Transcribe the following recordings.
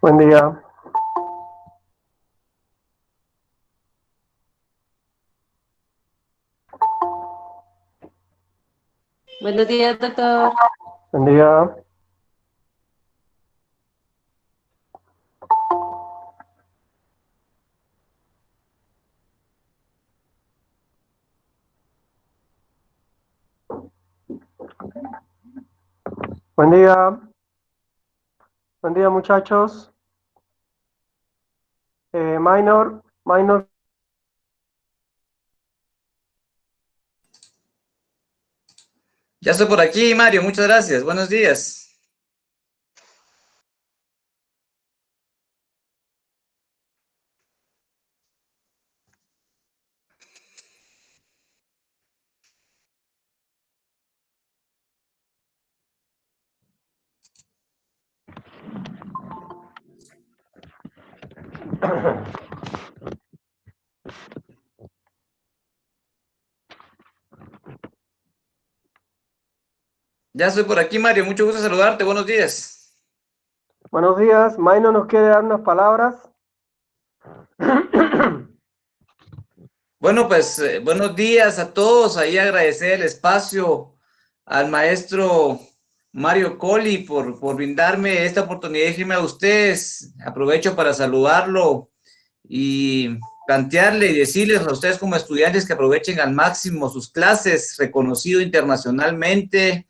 Buen día. Buenos días, doctor. Buen día. Buen día. Buen día, muchachos. Minor. Ya estoy por aquí, Mario. Muchas gracias. Buenos días. Ya estoy por aquí, Mario. Mucho gusto saludarte. Buenos días. Buenos días. Minor nos quiere dar unas palabras. Bueno, pues buenos días a todos. Ahí agradecer el espacio al maestro Mario Colli por brindarme esta oportunidad de dirigirme a ustedes. Aprovecho para saludarlo y plantearle y decirles a ustedes como estudiantes que aprovechen al máximo sus clases, reconocido internacionalmente.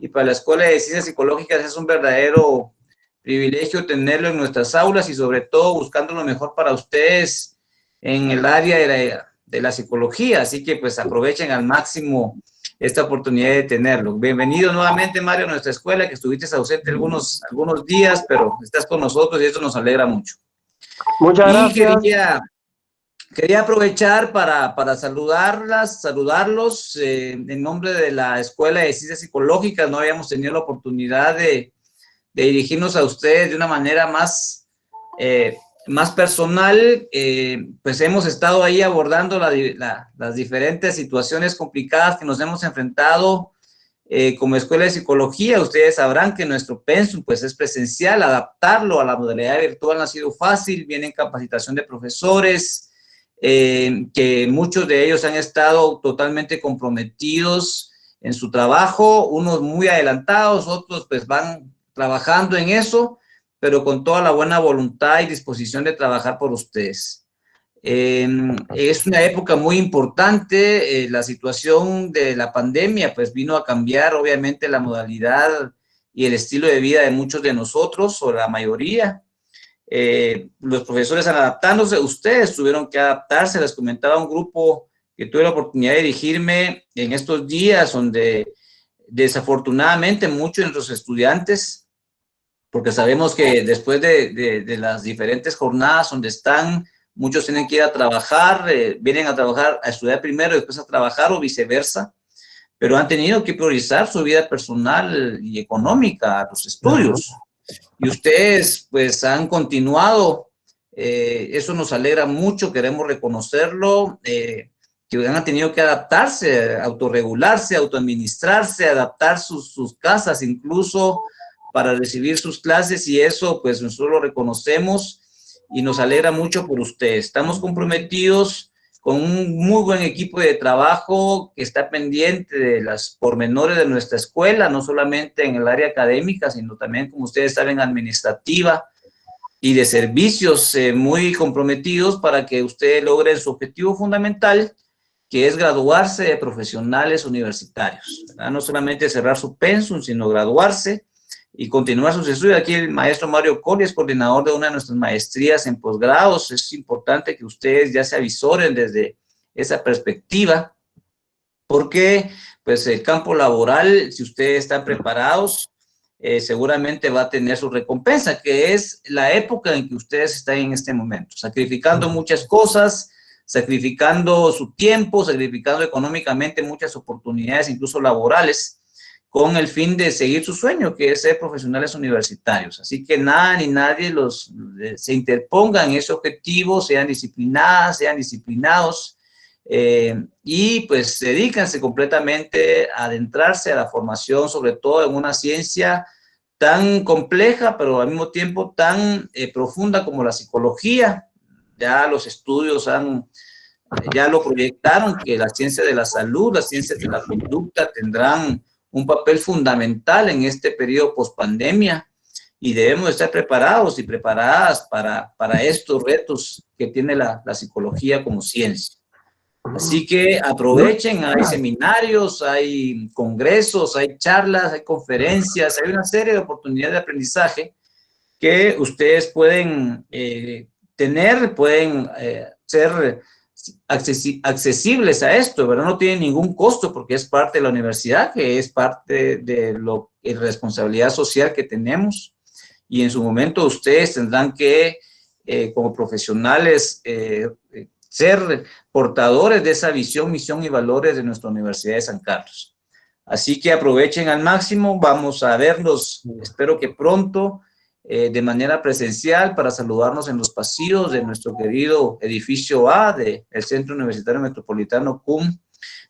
Y para la Escuela de Ciencias Psicológicas es un verdadero privilegio tenerlo en nuestras aulas y sobre todo buscando lo mejor para ustedes en el área de la psicología. Así que pues aprovechen al máximo esta oportunidad de tenerlo. Bienvenido nuevamente, Mario, a nuestra escuela, que estuviste ausente algunos días, pero estás con nosotros y eso nos alegra mucho. Muchas Y gracias. quería aprovechar para saludarlos en nombre de la Escuela de Ciencias Psicológicas. No habíamos tenido la oportunidad de dirigirnos a ustedes de una manera más personal. Pues hemos estado ahí abordando las diferentes situaciones complicadas que nos hemos enfrentado como Escuela de Psicología. Ustedes sabrán que nuestro pensum pues es presencial. Adaptarlo a la modalidad virtual no ha sido fácil. Viene capacitación de profesores, que muchos de ellos han estado totalmente comprometidos en su trabajo, unos muy adelantados, otros pues van trabajando en eso, pero con toda la buena voluntad y disposición de trabajar por ustedes. Es una época muy importante. La situación de la pandemia pues vino a cambiar obviamente la modalidad y el estilo de vida de muchos de nosotros, o la mayoría. Los profesores están adaptándose, ustedes tuvieron que adaptarse. Les comentaba un grupo que tuve la oportunidad de dirigirme en estos días, donde desafortunadamente muchos de nuestros estudiantes, porque sabemos que después de las diferentes jornadas donde están, muchos tienen que ir a trabajar, vienen a trabajar, a estudiar primero y después a trabajar o viceversa, pero han tenido que priorizar su vida personal y económica, los estudios. Y ustedes pues han continuado, eso nos alegra mucho, queremos reconocerlo, que han tenido que adaptarse, autorregularse, autoadministrarse, adaptar sus casas incluso para recibir sus clases, y eso pues nosotros lo reconocemos y nos alegra mucho por ustedes. Estamos comprometidos con un muy buen equipo de trabajo que está pendiente de las pormenores de nuestra escuela, no solamente en el área académica, sino también, como ustedes saben, administrativa y de servicios, muy comprometidos para que ustedes logren su objetivo fundamental, que es graduarse de profesionales universitarios, ¿verdad? No solamente cerrar su pensum, sino graduarse y continuar sus estudios. Aquí el maestro Mario Colli es coordinador de una de nuestras maestrías en posgrados. Es importante que ustedes ya se avisoren desde esa perspectiva, porque pues el campo laboral, si ustedes están preparados, seguramente va a tener su recompensa, que es la época en que ustedes están en este momento, sacrificando muchas cosas, sacrificando su tiempo, sacrificando económicamente muchas oportunidades, incluso laborales, con el fin de seguir su sueño, que es ser profesionales universitarios. Así que nada ni nadie se interponga en ese objetivo, sean disciplinadas, sean disciplinados, y pues dedícanse completamente a adentrarse a la formación, sobre todo en una ciencia tan compleja, pero al mismo tiempo tan profunda como la psicología. Ya los estudios ya lo proyectaron, que la ciencia de la salud, las ciencias de la conducta tendrán un papel fundamental en este periodo post-pandemia, y debemos estar preparados y preparadas para estos retos que tiene la psicología como ciencia. Así que aprovechen, hay seminarios, hay congresos, hay charlas, hay conferencias, hay una serie de oportunidades de aprendizaje que ustedes pueden tener, pueden ser accesibles a esto, ¿verdad? No tiene ningún costo porque es parte de la universidad, que es parte de la responsabilidad social que tenemos, y en su momento ustedes tendrán que, como profesionales, ser portadores de esa visión, misión y valores de nuestra Universidad de San Carlos. Así que aprovechen al máximo, vamos a verlos, espero que pronto, de manera presencial, para saludarnos en los pasillos de nuestro querido edificio A del Centro Universitario Metropolitano CUM.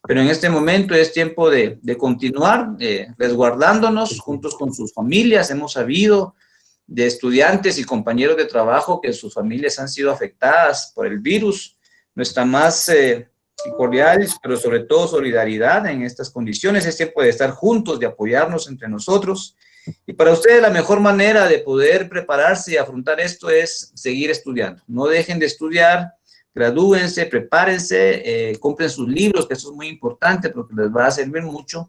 Pero en este momento es tiempo de continuar resguardándonos juntos con sus familias. Hemos sabido de estudiantes y compañeros de trabajo que sus familias han sido afectadas por el virus. Nuestra más cordial, pero sobre todo solidaridad en estas condiciones. Es tiempo de estar juntos, de apoyarnos entre nosotros. Y para ustedes la mejor manera de poder prepararse y afrontar esto es seguir estudiando. No dejen de estudiar, gradúense, prepárense, compren sus libros, que eso es muy importante porque les va a servir mucho.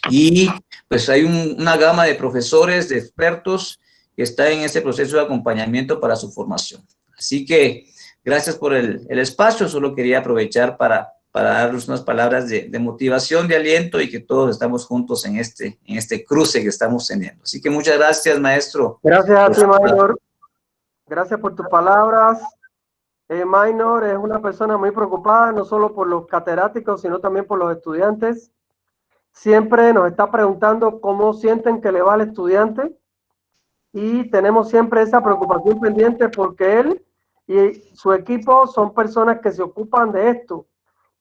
Y pues hay una gama de profesores, de expertos que está en ese proceso de acompañamiento para su formación. Así que gracias por el espacio. Solo quería aprovechar para darles unas palabras de motivación, de aliento, y que todos estamos juntos en este cruce que estamos teniendo. Así que muchas gracias, maestro. Gracias a ti, Maynor. Gracias por tus palabras. Maynor es una persona muy preocupada, no solo por los catedráticos, sino también por los estudiantes. Siempre nos está preguntando cómo sienten que le va al estudiante, y tenemos siempre esa preocupación pendiente porque él y su equipo son personas que se ocupan de esto,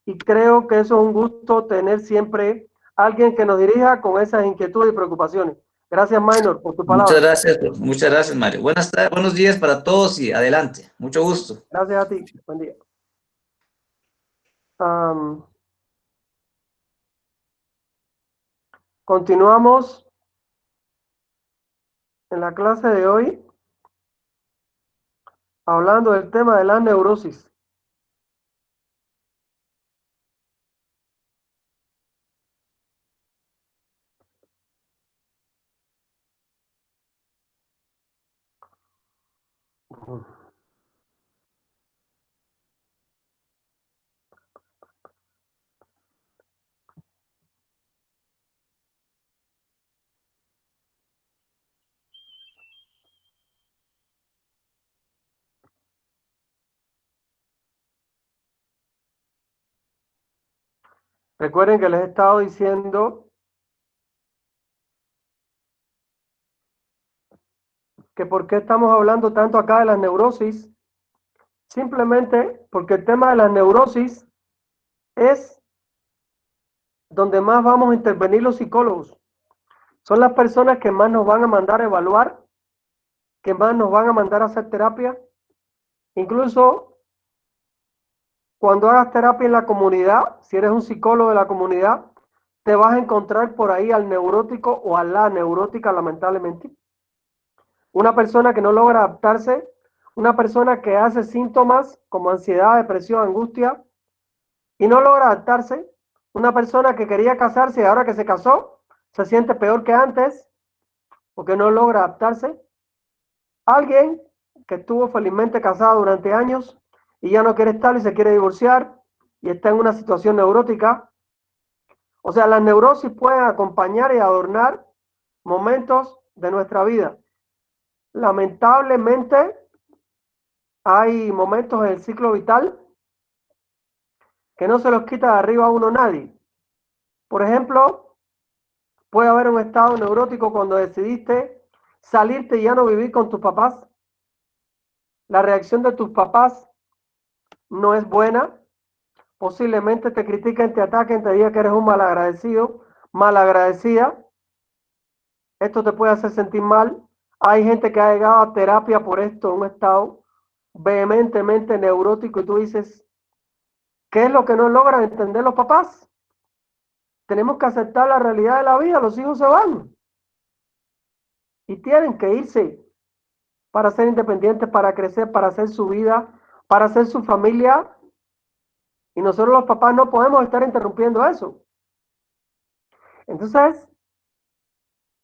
y creo que eso es un gusto tener siempre alguien que nos dirija con esas inquietudes y preocupaciones. Gracias, Maynor, por tu palabra. Muchas gracias, Mario. Buenos días para todos y adelante. Mucho gusto. Gracias a ti. Buen día. Continuamos en la clase de hoy hablando del tema de la neurosis. Recuerden que les he estado diciendo que por qué estamos hablando tanto acá de las neurosis. Simplemente porque el tema de las neurosis es donde más vamos a intervenir los psicólogos. Son las personas que más nos van a mandar a evaluar, que más nos van a mandar a hacer terapia. Incluso cuando hagas terapia en la comunidad, si eres un psicólogo de la comunidad, te vas a encontrar por ahí al neurótico o a la neurótica, lamentablemente. Una persona que no logra adaptarse, una persona que hace síntomas como ansiedad, depresión, angustia, y no logra adaptarse. Una persona que quería casarse y ahora que se casó, se siente peor que antes, porque no logra adaptarse. Alguien que estuvo felizmente casado durante años y ya no quiere estar y se quiere divorciar y está en una situación neurótica. O sea, las neurosis pueden acompañar y adornar momentos de nuestra vida. Lamentablemente, hay momentos en el ciclo vital que no se los quita de arriba a uno nadie. Por ejemplo, puede haber un estado neurótico cuando decidiste salirte y ya no vivir con tus papás. La reacción de tus papás no es buena. Posiblemente te critiquen, te ataquen, te digan que eres un malagradecido, malagradecida. Esto te puede hacer sentir mal. Hay gente que ha llegado a terapia por esto, un estado vehementemente neurótico, y tú dices, ¿qué es lo que no logran entender los papás? Tenemos que aceptar la realidad de la vida. Los hijos se van y tienen que irse para ser independientes, para crecer, para hacer su vida, para hacer su familia. Y nosotros los papás no podemos estar interrumpiendo eso. Entonces,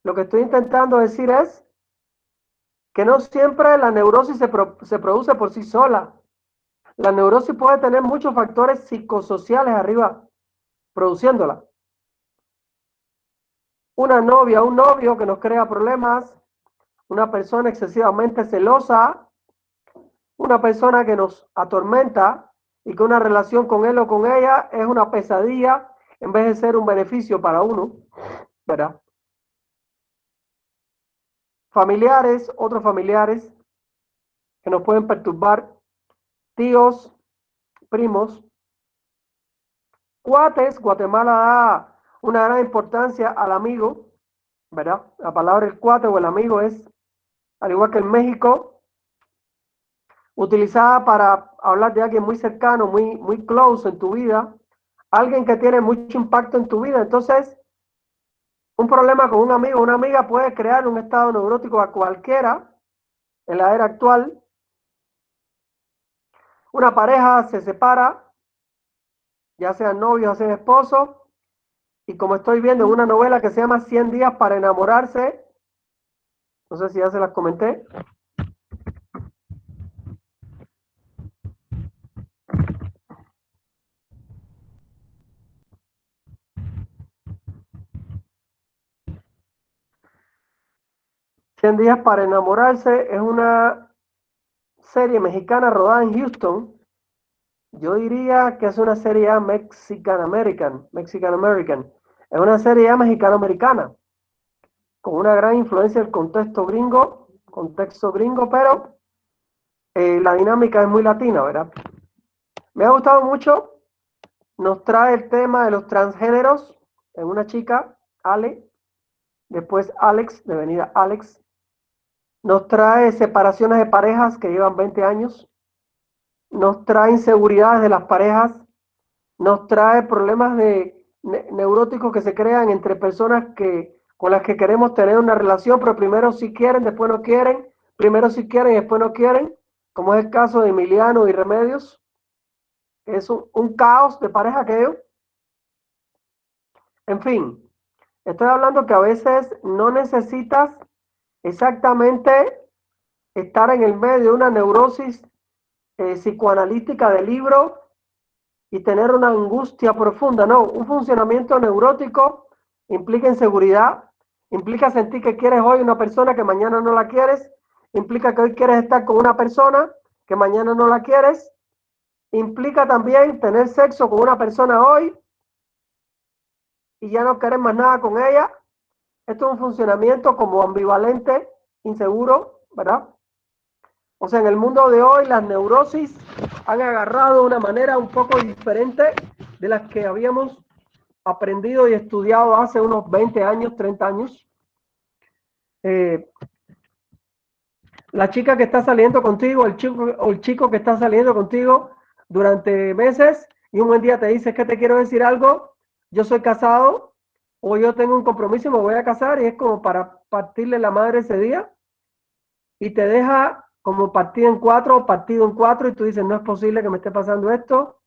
lo que estoy intentando decir es que no siempre la neurosis se produce por sí sola. La neurosis puede tener muchos factores psicosociales arriba produciéndola. Una novia, un novio que nos crea problemas, una persona excesivamente celosa, una persona que nos atormenta y que una relación con él o con ella es una pesadilla en vez de ser un beneficio para uno, ¿verdad? Familiares, otros familiares que nos pueden perturbar, tíos, primos, cuates. Guatemala da una gran importancia al amigo, ¿verdad? La palabra el cuate o el amigo es, al igual que en México, utilizada para hablar de alguien muy cercano, muy close en tu vida, alguien que tiene mucho impacto en tu vida. Entonces, un problema con un amigo o una amiga puede crear un estado neurótico a cualquiera en la era actual. Una pareja se separa, ya sean novios o sean esposos, y como estoy viendo en una novela que se llama 100 días para enamorarse, no sé si ya se las comenté, 100 días para enamorarse es una serie mexicana rodada en Houston. Yo diría que es una serie Mexican American. Es una serie mexicano-americana, con una gran influencia del contexto gringo, pero la dinámica es muy latina, ¿verdad? Me ha gustado mucho. Nos trae el tema de los transgéneros en una chica, Ale, después Alex, devenida Alex. Nos trae separaciones de parejas que llevan 20 años. Nos trae inseguridades de las parejas. Nos trae problemas neuróticos que se crean entre personas con las que queremos tener una relación, pero primero sí quieren, después no quieren, primero sí quieren y después no quieren, como es el caso de Emiliano y Remedios. Es un caos de pareja aquello. En fin, estoy hablando que a veces no necesitas exactamente estar en el medio de una neurosis psicoanalítica de libro y tener una angustia profunda. No, un funcionamiento neurótico implica inseguridad, implica sentir que quieres hoy una persona que mañana no la quieres, implica que hoy quieres estar con una persona que mañana no la quieres, implica también tener sexo con una persona hoy y ya no querer más nada con ella. Esto es un funcionamiento como ambivalente, inseguro, ¿verdad? O sea, en el mundo de hoy las neurosis han agarrado de una manera un poco diferente de las que habíamos aprendido y estudiado hace unos 20 años, 30 años. La chica que está saliendo contigo, el chico o el chico que está saliendo contigo durante meses y un buen día te dice que te quiero decir algo, yo soy casado o yo tengo un compromiso y me voy a casar, y es como para partirle la madre ese día y te deja como partido en cuatro, y tú dices, no es posible que me esté pasando esto.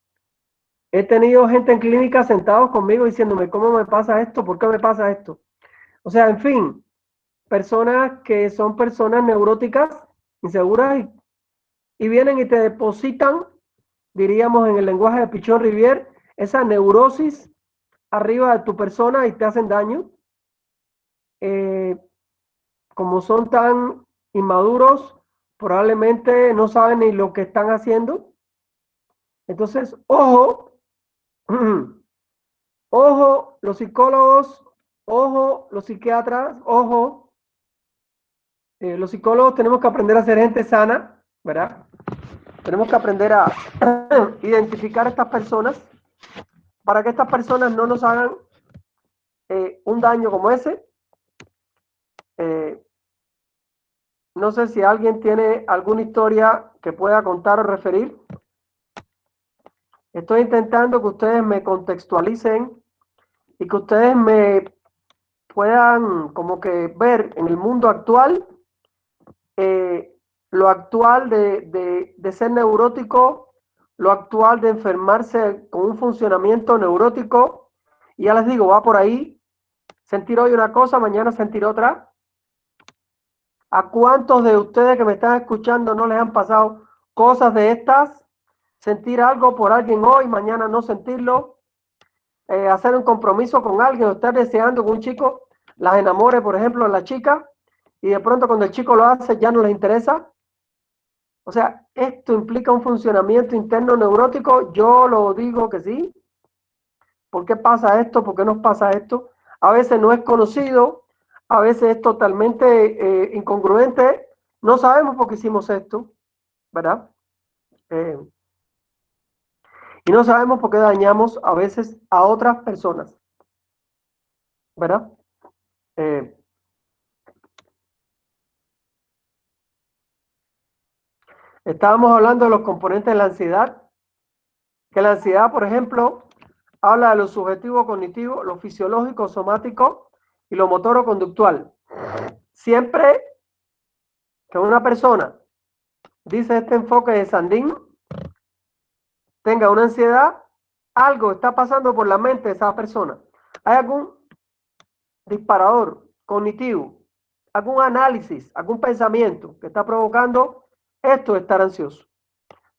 He tenido gente en clínica sentados conmigo diciéndome, ¿cómo me pasa esto? ¿Por qué me pasa esto? O sea, en fin, personas que son personas neuróticas, inseguras, y vienen y te depositan, diríamos en el lenguaje de Pichon Rivière, esa neurosis arriba de tu persona y te hacen daño. Como son tan inmaduros, probablemente no saben ni lo que están haciendo. Entonces, ojo, ojo los psicólogos, ojo los psiquiatras, ojo, los psicólogos tenemos que aprender a ser gente sana, ¿verdad? Tenemos que aprender a identificar a estas personas para que estas personas no nos hagan un daño como ese. No sé si alguien tiene alguna historia que pueda contar o referir. Estoy intentando que ustedes me contextualicen y que ustedes me puedan como que ver en el mundo actual lo actual de ser neurótico, lo actual de enfermarse con un funcionamiento neurótico. Y ya les digo, va por ahí, sentir hoy una cosa, mañana sentir otra. ¿A cuántos de ustedes que me están escuchando no les han pasado cosas de estas? Sentir algo por alguien hoy, mañana no sentirlo. Hacer un compromiso con alguien o estar deseando que un chico las enamore, por ejemplo, la chica, y de pronto cuando el chico lo hace ya no les interesa. O sea, esto implica un funcionamiento interno neurótico. Yo lo digo que sí. ¿Por qué pasa esto? ¿Por qué nos pasa esto? A veces no es conocido, a veces es totalmente incongruente. No sabemos por qué hicimos esto, ¿verdad? Y no sabemos por qué dañamos a veces a otras personas, ¿verdad? Estábamos hablando de los componentes de la ansiedad, que la ansiedad, por ejemplo, habla de lo subjetivo cognitivo, lo fisiológico somático y lo motor o conductual. Siempre que una persona, dice este enfoque de Sandin, tenga una ansiedad, algo está pasando por la mente de esa persona. Hay algún disparador cognitivo, algún análisis, algún pensamiento que está provocando esto de estar ansioso.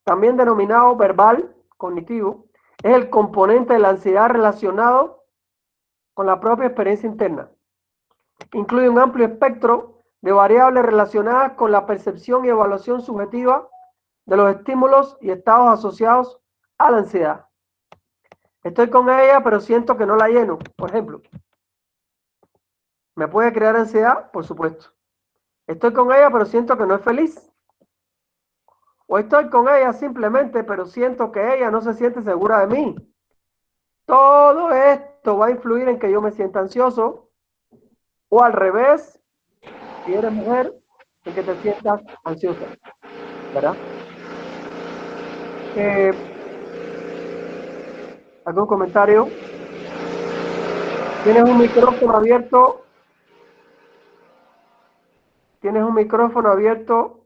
También denominado verbal cognitivo, es el componente de la ansiedad relacionado con la propia experiencia interna. Incluye un amplio espectro de variables relacionadas con la percepción y evaluación subjetiva de los estímulos y estados asociados a la ansiedad. Estoy con ella, pero siento que no la lleno, por ejemplo. ¿Me puede crear ansiedad? Por supuesto. Estoy con ella, pero siento que no es feliz. O estoy con ella simplemente, pero siento que ella no se siente segura de mí. Todo esto va a influir en que yo me sienta ansioso. O al revés, si eres mujer, en que te sientas ansiosa, ¿verdad? ¿Algún comentario? ¿Tienes un micrófono abierto? ¿Tienes un micrófono abierto?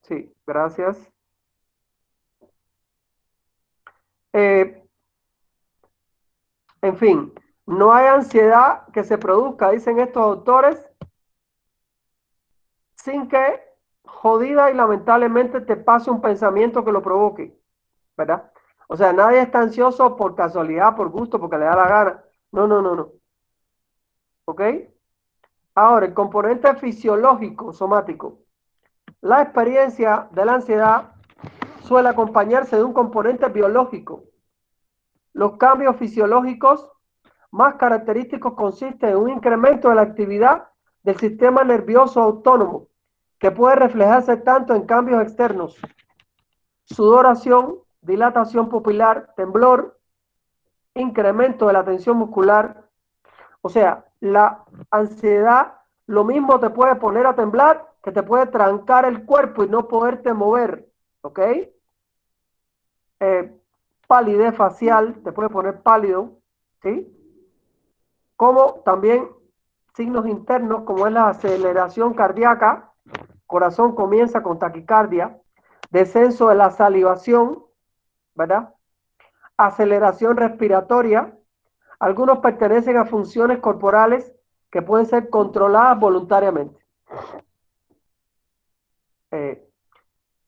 Sí, gracias. En fin, no hay ansiedad que se produzca, dicen estos autores, sin que jodida y lamentablemente te pase un pensamiento que lo provoque, ¿verdad? O sea, nadie está ansioso por casualidad, por gusto, porque le da la gana. No, no, no, no. ¿Ok? Ahora, el componente fisiológico, somático. La experiencia de la ansiedad suele acompañarse de un componente biológico. Los cambios fisiológicos más característicos consisten en un incremento de la actividad del sistema nervioso autónomo, que puede reflejarse tanto en cambios externos, sudoración, dilatación pupilar, temblor, incremento de la tensión muscular. O sea, la ansiedad lo mismo te puede poner a temblar que te puede trancar el cuerpo y no poderte mover, ¿ok? Palidez facial, te puede poner pálido, ¿sí? Como también signos internos como es la aceleración cardíaca, corazón comienza con taquicardia, descenso de la salivación, ¿verdad? Aceleración respiratoria. Algunos pertenecen a funciones corporales que pueden ser controladas voluntariamente.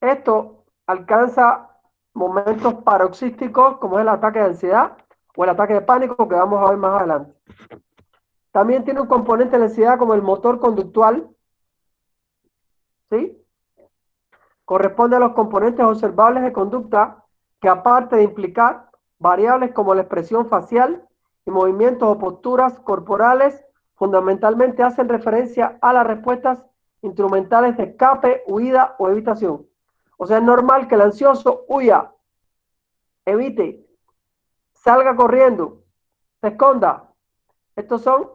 Esto alcanza momentos paroxísticos como es el ataque de ansiedad o el ataque de pánico que vamos a ver más adelante. También tiene un componente de ansiedad como el motor conductual, ¿sí? Corresponde a los componentes observables de conducta que, aparte de implicar variables como la expresión facial y movimientos o posturas corporales, fundamentalmente hacen referencia a las respuestas instrumentales de escape, huida o evitación. O sea, es normal que el ansioso huya, evite, salga corriendo, se esconda. Estos son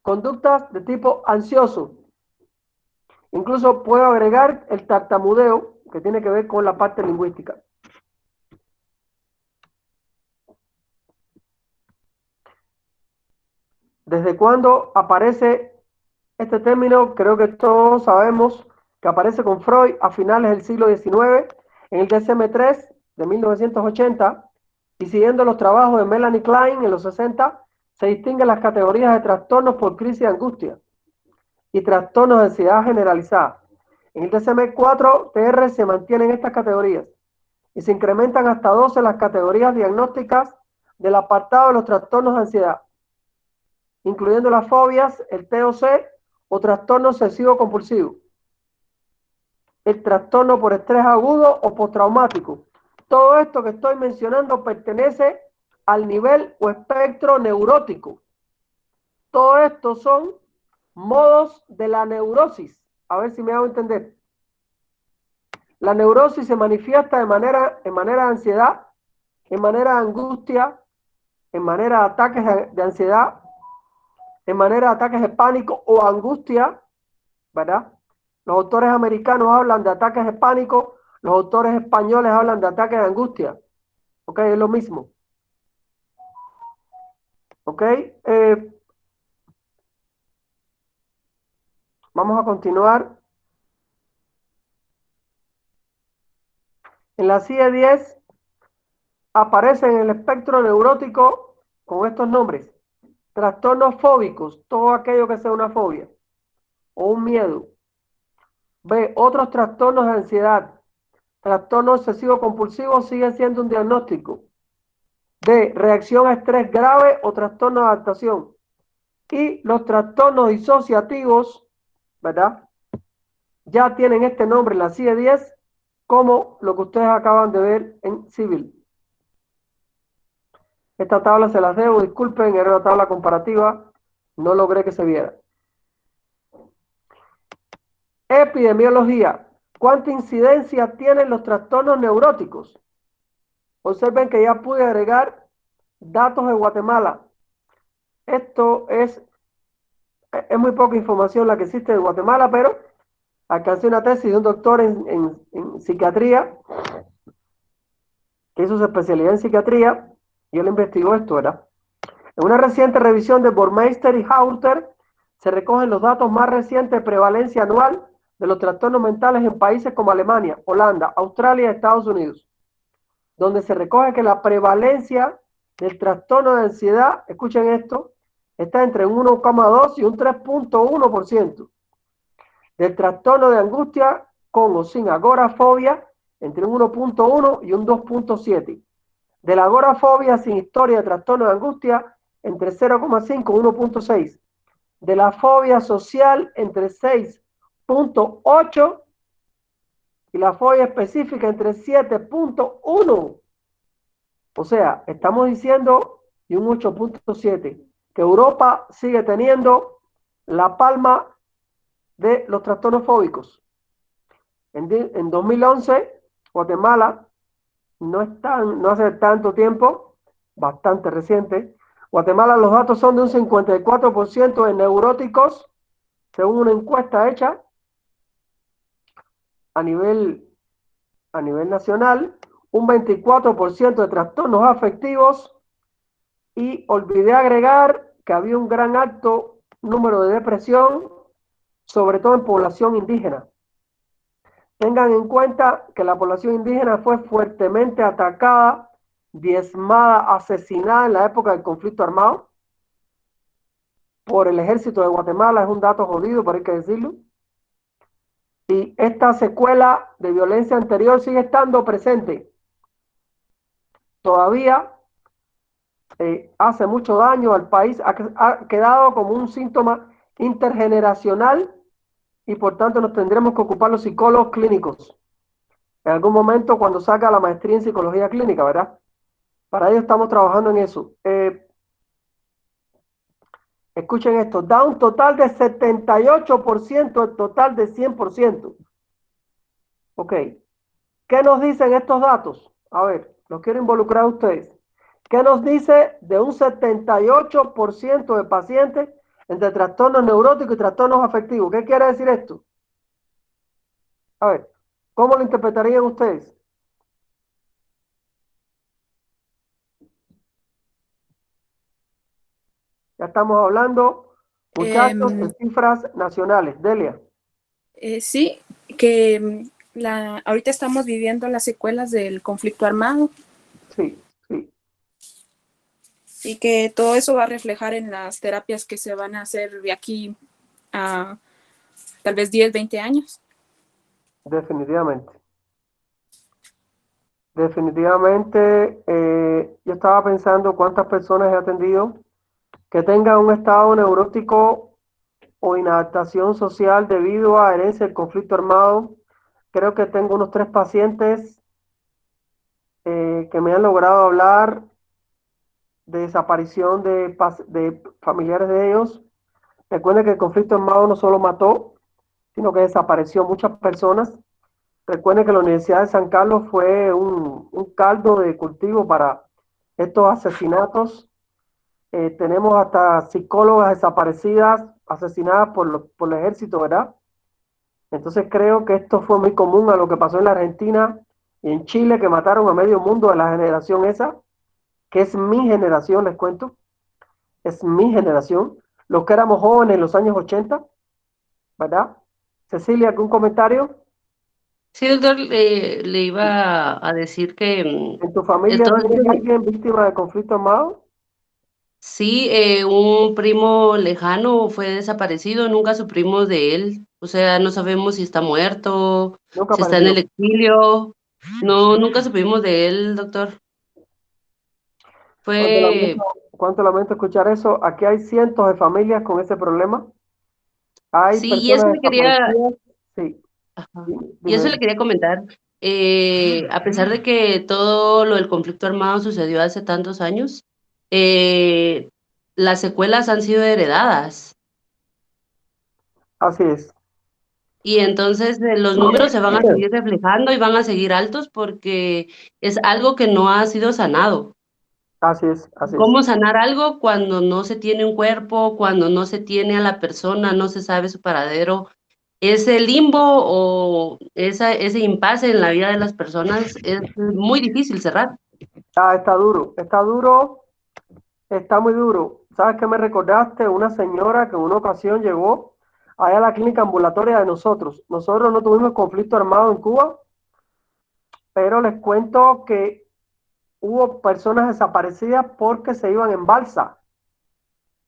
conductas de tipo ansioso. Incluso puedo agregar el tartamudeo, que tiene que ver con la parte lingüística. ¿Desde cuándo aparece este término? Creo que todos sabemos que aparece con Freud a finales del siglo XIX, en el DSM-3 de 1980, y siguiendo los trabajos de Melanie Klein en los 60, se distinguen las categorías de trastornos por crisis de angustia y trastornos de ansiedad generalizada. En el DSM-4-TR se mantienen estas categorías y se incrementan hasta 12 las categorías diagnósticas del apartado de los trastornos de ansiedad, incluyendo las fobias, el TOC o trastorno obsesivo compulsivo, el trastorno por estrés agudo o postraumático. Todo esto que estoy mencionando pertenece al nivel o espectro neurótico. Todo esto son modos de la neurosis. A ver si me hago entender. La neurosis se manifiesta en manera de ansiedad, en manera de angustia, en manera de ataques de ansiedad, en manera de ataques de pánico o angustia, ¿verdad? Los autores americanos hablan de ataques de pánico, los autores españoles hablan de ataques de angustia. ¿Ok? Es lo mismo. ¿Ok? Vamos a continuar. En la CIE-10 aparece en el espectro neurótico con estos nombres. Trastornos fóbicos, todo aquello que sea una fobia o un miedo. B, otros trastornos de ansiedad. Trastorno obsesivo compulsivo sigue siendo un diagnóstico. D, reacción a estrés grave o trastorno de adaptación. Y los trastornos disociativos, ¿verdad? Ya tienen este nombre en la CIE-10 como lo que ustedes acaban de ver en civil. Esta tabla se las debo, disculpen, era una tabla comparativa, no logré que se viera. Epidemiología. ¿Cuánta incidencia tienen los trastornos neuróticos? Observen que ya pude agregar datos de Guatemala. Esto es muy poca información la que existe de Guatemala, pero alcancé una tesis de un doctor en psiquiatría, que hizo su especialidad en psiquiatría, y él investigó esto, ¿verdad? En una reciente revisión de Burmeister y Hauter, se recogen los datos más recientes de prevalencia anual de los trastornos mentales en países como Alemania, Holanda, Australia y Estados Unidos, donde se recoge que la prevalencia del trastorno de ansiedad, escuchen esto, está entre un 1,2 y un 3,1%. Del trastorno de angustia con o sin agorafobia, entre un 1,1 y un 2,7. De la agorafobia sin historia de trastorno de angustia, entre 0,5 y 1,6. De la fobia social, entre 6,8 y la fobia específica entre 7,1. O sea, estamos diciendo y un 8,7, que Europa sigue teniendo la palma de los trastornos fóbicos. En 2011, Guatemala, no hace tanto tiempo, bastante reciente, Guatemala los datos son de un 54% de neuróticos, según una encuesta hecha a nivel nacional, un 24% de trastornos afectivos, y olvidé agregar que había un gran alto número de depresión, sobre todo en población indígena. Tengan en cuenta que la población indígena fue fuertemente atacada, diezmada, asesinada en la época del conflicto armado por el ejército de Guatemala. Es un dato jodido, pero hay que decirlo. Y esta secuela de violencia anterior sigue estando presente. Todavía hace mucho daño al país, ha quedado como un síntoma intergeneracional, y por tanto nos tendremos que ocupar los psicólogos clínicos en algún momento cuando salga la maestría en psicología clínica, ¿verdad? Para ello estamos trabajando en eso. Escuchen esto, da un total de 78% del total de 100%. Ok, ¿qué nos dicen estos datos? A ver, los quiero involucrar a ustedes. ¿Qué nos dice de un 78% de pacientes entre trastornos neuróticos y trastornos afectivos. ¿Qué quiere decir esto? A ver, ¿cómo lo interpretarían ustedes? Ya estamos hablando, muchachos, Em, de cifras nacionales. Delia. sí, que ahorita estamos viviendo las secuelas del conflicto armado Sí, sí. y que todo eso va a reflejar en las terapias que se van a hacer de aquí a tal vez 10, 20 años. Definitivamente. Definitivamente, yo estaba pensando cuántas personas he atendido que tengan un estado neurótico o inadaptación social debido a herencia del conflicto armado. Creo que tengo unos 3 pacientes que me han logrado hablar de desaparición de familiares de ellos. Recuerden que el conflicto armado no solo mató, sino que desapareció muchas personas. Recuerden que la Universidad de San Carlos fue un caldo de cultivo para estos asesinatos. Tenemos hasta psicólogas desaparecidas, asesinadas por el ejército, ¿verdad? Entonces creo que esto fue muy común a lo que pasó en la Argentina y en Chile, que mataron a medio mundo de la generación esa, que es mi generación, les cuento, es mi generación, los que éramos jóvenes en los años 80, ¿verdad? Cecilia, ¿algún comentario? Sí, doctor, le iba a decir que ¿En tu familia todo tienes alguien víctima de conflicto armado? sí, un primo lejano fue desaparecido, nunca supimos de él. O sea, no sabemos si está muerto, Nunca si está en el apareció. exilio. No, nunca supimos de él, doctor. Cuánto Fue, lamento, cuánto lamento escuchar eso. Aquí hay cientos de familias con ese problema. Hay sí, y eso personas le quería, desaparecidas. Sí, ajá, dime, y eso dime. le quería comentar. A pesar de que todo lo del conflicto armado sucedió hace tantos años, eh, las secuelas han sido heredadas. Así es. Y entonces los números se van a seguir reflejando y van a seguir altos porque es algo que no ha sido sanado. Así es, así es. ¿Cómo sanar algo cuando no se tiene un cuerpo, cuando no se tiene a la persona, no se sabe su paradero? Ese limbo o ese impasse en la vida de las personas es muy difícil cerrar. Ah, está duro, está muy duro. ¿Sabes qué me recordaste? Una señora que en una ocasión llegó allá a la clínica ambulatoria de nosotros. Nosotros no tuvimos conflicto armado en Cuba, pero les cuento que hubo personas desaparecidas porque se iban en balsa.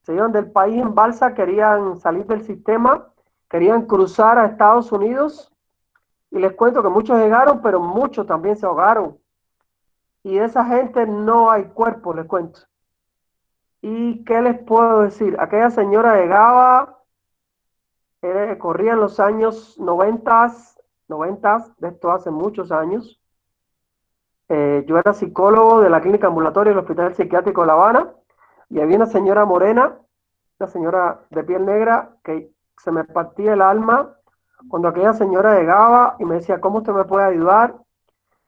Se iban del país en balsa, querían salir del sistema, querían cruzar a Estados Unidos y les cuento que muchos llegaron, pero muchos también se ahogaron. Y de esa gente no hay cuerpo, les cuento. ¿Y qué les puedo decir? Aquella señora llegaba, corría en los años 90, 90, de esto hace muchos años. Yo era psicólogo de la clínica ambulatoria del Hospital Psiquiátrico de La Habana y había una señora morena, una señora de piel negra, que se me partía el alma cuando aquella señora llegaba y me decía, ¿cómo usted me puede ayudar?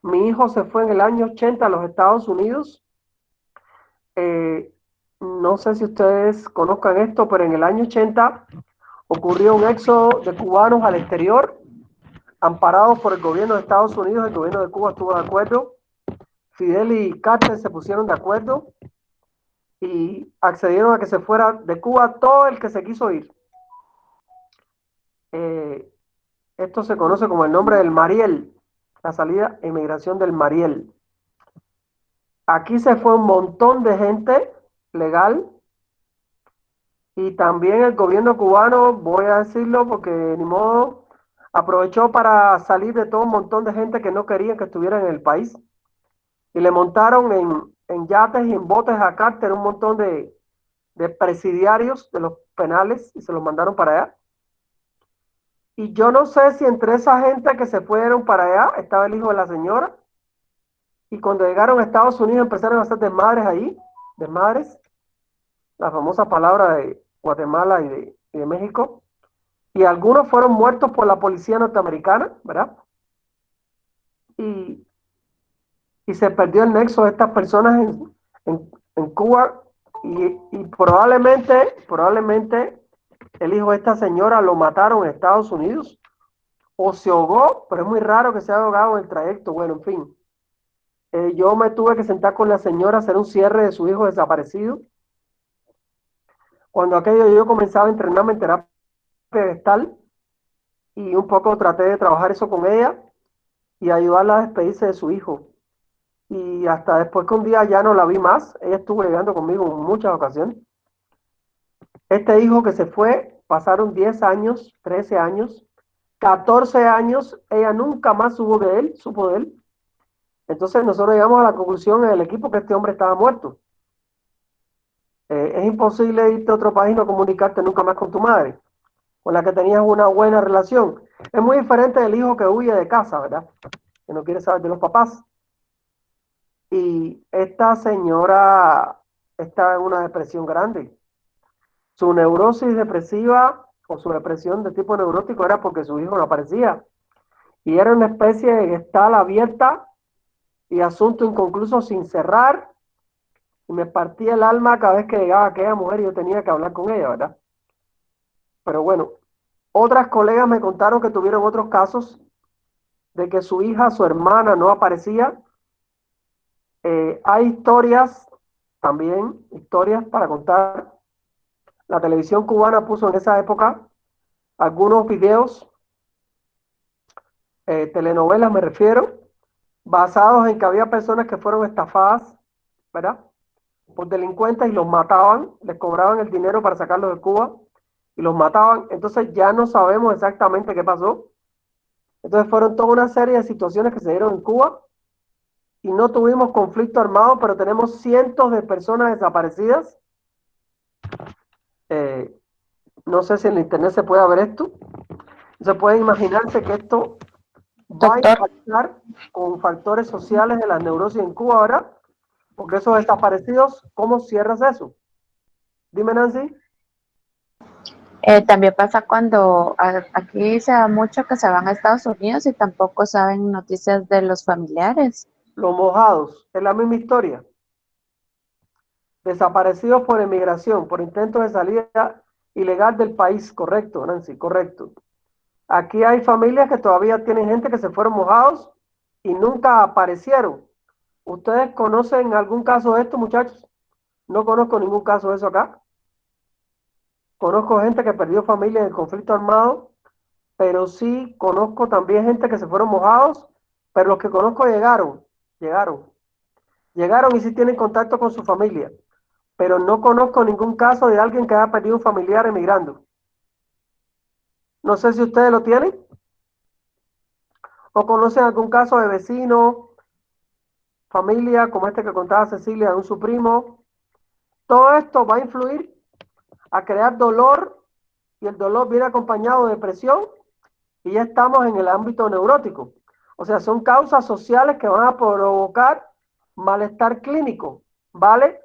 Mi hijo se fue en el año 80 a los Estados Unidos. Eh, no sé si ustedes conozcan esto, pero en el año 80 ocurrió un éxodo de cubanos al exterior, amparados por el gobierno de Estados Unidos. El gobierno de Cuba estuvo de acuerdo. Fidel y Carter se pusieron de acuerdo y accedieron a que se fuera de Cuba todo el que se quiso ir. Eh, Esto se conoce como el nombre del Mariel, la salida e inmigración del Mariel. Aquí se fue un montón de gente legal y también el gobierno cubano, voy a decirlo porque ni modo, aprovechó para salir de todo un montón de gente que no querían que estuviera en el país y le montaron en yates y en botes a Carter un montón de presidiarios de los penales y se los mandaron para allá. Y yo no sé si entre esa gente que se fueron para allá estaba el hijo de la señora. Y cuando llegaron a Estados Unidos empezaron a hacer desmadres ahí, desmadres, la famosa palabra de Guatemala y de México. Y algunos fueron muertos por la policía norteamericana, ¿verdad? Y se perdió el nexo de estas personas en Cuba y probablemente el hijo de esta señora lo mataron en Estados Unidos o se ahogó, pero es muy raro que se haya ahogado en el trayecto. Bueno, en fin. Yo me tuve que sentar con la señora a hacer un cierre de su hijo desaparecido. Cuando aquello yo comenzaba a entrenarme en terapia gestal y un poco traté de trabajar eso con ella y ayudarla a despedirse de su hijo. Y hasta después que un día ya no la vi más, ella estuvo llegando conmigo en muchas ocasiones. Este hijo que se fue, pasaron 10 años, 13 años, 14 años, ella nunca más supo de él. Entonces nosotros llegamos a la conclusión en el equipo que este hombre estaba muerto. Es imposible irte a otro país y no comunicarte nunca más con tu madre, con la que tenías una buena relación. Es muy diferente del hijo que huye de casa, ¿verdad? Que no quiere saber de los papás. Y esta señora está en una depresión grande. Su neurosis depresiva o su depresión de tipo neurótico era porque su hijo no aparecía. Y era una especie de gestal abierta y asunto inconcluso sin cerrar. Y me partía el alma cada vez que llegaba aquella mujer y yo tenía que hablar con ella, ¿verdad? Pero bueno, otras colegas me contaron que tuvieron otros casos de que su hija, su hermana no aparecía. Hay historias también, historias para contar. La televisión cubana puso en esa época algunos videos, telenovelas me refiero, basados en que había personas que fueron estafadas, ¿verdad? Por delincuentes y los mataban, les cobraban el dinero para sacarlos de Cuba y los mataban. Entonces ya no sabemos exactamente qué pasó. Entonces fueron toda una serie de situaciones que se dieron en Cuba y no tuvimos conflicto armado, pero tenemos cientos de personas desaparecidas. No sé si en el internet se puede ver esto. Se puede imaginarse que esto va a Doctor, impactar con factores sociales de la neurosis en Cuba ahora, porque esos desaparecidos, ¿cómo cierras eso? Dime, Nancy. también pasa cuando aquí se da mucho que se van a Estados Unidos y tampoco saben noticias de los familiares. Los mojados, es la misma historia. Desaparecidos por emigración, por intentos de salida ilegal del país, correcto, Nancy, correcto. Aquí hay familias que todavía tienen gente que se fueron mojados y nunca aparecieron. ¿Ustedes conocen algún caso de esto, muchachos? No conozco ningún caso de eso acá. Conozco gente que perdió familia en el conflicto armado, pero sí conozco también gente que se fueron mojados, pero los que conozco llegaron y sí tienen contacto con su familia, pero no conozco ningún caso de alguien que haya perdido un familiar emigrando. No sé si ustedes lo tienen o conocen algún caso de vecino, familia, como este que contaba Cecilia, de un su primo. Todo esto va a influir a crear dolor y el dolor viene acompañado de depresión y ya estamos en el ámbito neurótico. O sea, son causas sociales que van a provocar malestar clínico, ¿vale?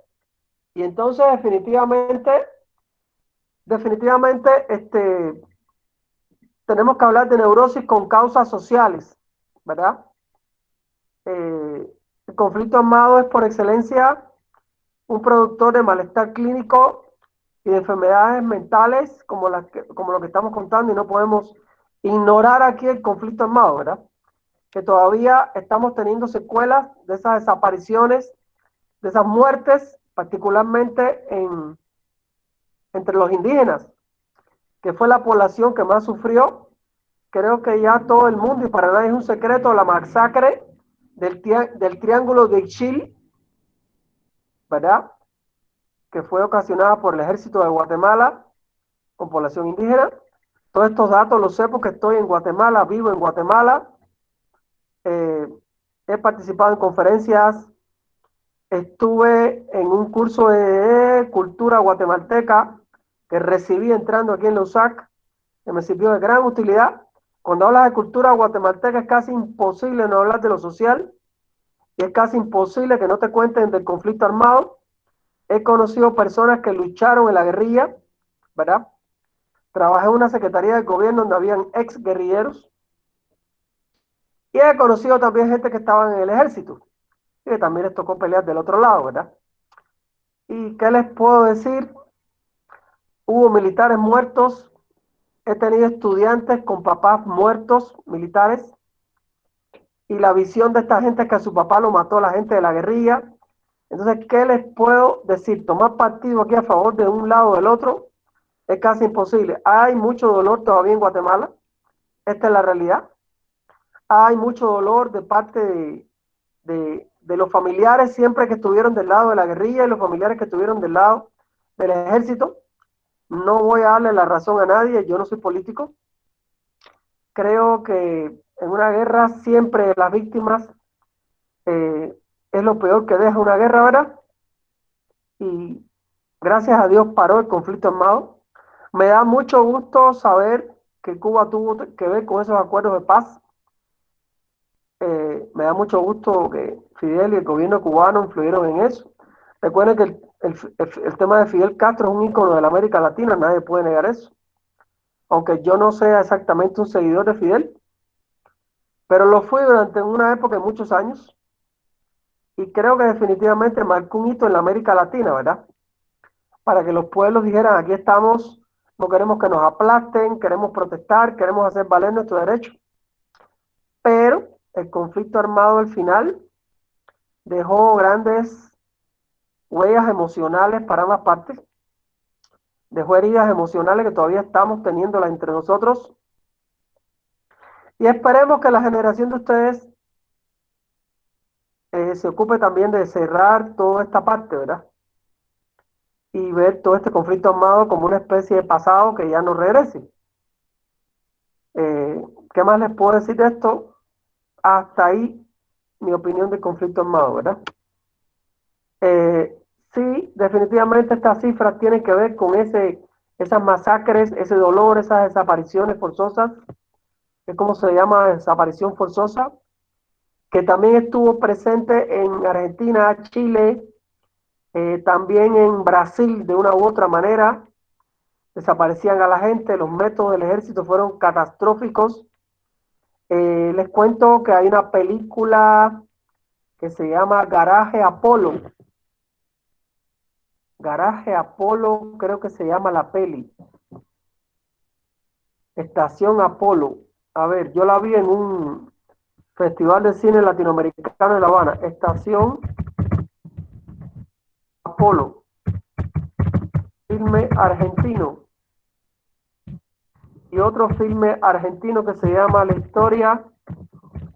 Y entonces definitivamente, tenemos que hablar de neurosis con causas sociales, ¿verdad? El conflicto armado es por excelencia un productor de malestar clínico y de enfermedades mentales como lo que estamos contando y no podemos ignorar aquí el conflicto armado, ¿verdad? Que todavía estamos teniendo secuelas de esas desapariciones, de esas muertes, particularmente entre los indígenas, que fue la población que más sufrió. Creo que ya todo el mundo, y para nadie es un secreto, la masacre del Triángulo de Ixchil, ¿verdad? Que fue ocasionada por el ejército de Guatemala con población indígena. Todos estos datos los sé porque estoy en Guatemala, vivo en Guatemala. He participado en conferencias, estuve en un curso de cultura guatemalteca que recibí entrando aquí en la USAC, que me sirvió de gran utilidad. Cuando hablas de cultura guatemalteca es casi imposible no hablar de lo social y es casi imposible que no te cuenten del conflicto armado. He conocido personas que lucharon en la guerrilla, ¿verdad? Trabajé en una secretaría de gobierno donde habían ex guerrilleros y he conocido también gente que estaba en el ejército y que también les tocó pelear del otro lado, ¿verdad? ¿Y qué les puedo decir? Hubo militares muertos, he tenido estudiantes con papás muertos, militares, y la visión de esta gente es que a su papá lo mató la gente de la guerrilla. Entonces, ¿qué les puedo decir? Tomar partido aquí a favor de un lado o del otro es casi imposible. Hay mucho dolor todavía en Guatemala, esta es la realidad. Hay mucho dolor de parte de los familiares siempre que estuvieron del lado de la guerrilla y los familiares que estuvieron del lado del ejército. No voy a darle la razón a nadie, yo no soy político. Creo que en una guerra siempre las víctimas es lo peor que deja una guerra, ¿verdad? Y gracias a Dios paró el conflicto armado. Me da mucho gusto saber que Cuba tuvo que ver con esos acuerdos de paz. Me da mucho gusto que Fidel y el gobierno cubano influyeron en eso. Recuerden que el tema de Fidel Castro es un ícono de la América Latina, nadie puede negar eso. Aunque yo no sea exactamente un seguidor de Fidel, pero lo fui durante una época de muchos años y creo que definitivamente marcó un hito en la América Latina, ¿verdad? Para que los pueblos dijeran, aquí estamos, no queremos que nos aplasten, queremos protestar, queremos hacer valer nuestros derechos. Pero el conflicto armado al final dejó grandes huellas emocionales para ambas partes, dejó heridas emocionales que todavía estamos teniéndolas entre nosotros, y esperemos que la generación de ustedes se ocupe también de cerrar toda esta parte, ¿verdad? Y ver todo este conflicto armado como una especie de pasado que ya no regrese. ¿Qué más les puedo decir de esto? Hasta ahí mi opinión del conflicto armado, ¿verdad? Sí, definitivamente estas cifras tienen que ver con esas masacres, ese dolor, esas desapariciones forzosas, que es como se llama desaparición forzosa, que también estuvo presente en Argentina, Chile, también en Brasil de una u otra manera, desaparecían a la gente, los métodos del ejército fueron catastróficos. Les cuento que hay una película que se llama Garaje Apolo. Garaje Apolo, creo que se llama la peli. Estación Apolo. A ver, yo la vi en un festival de cine latinoamericano en La Habana. Estación Apolo. Filme argentino. Y otro filme argentino que se llama La Historia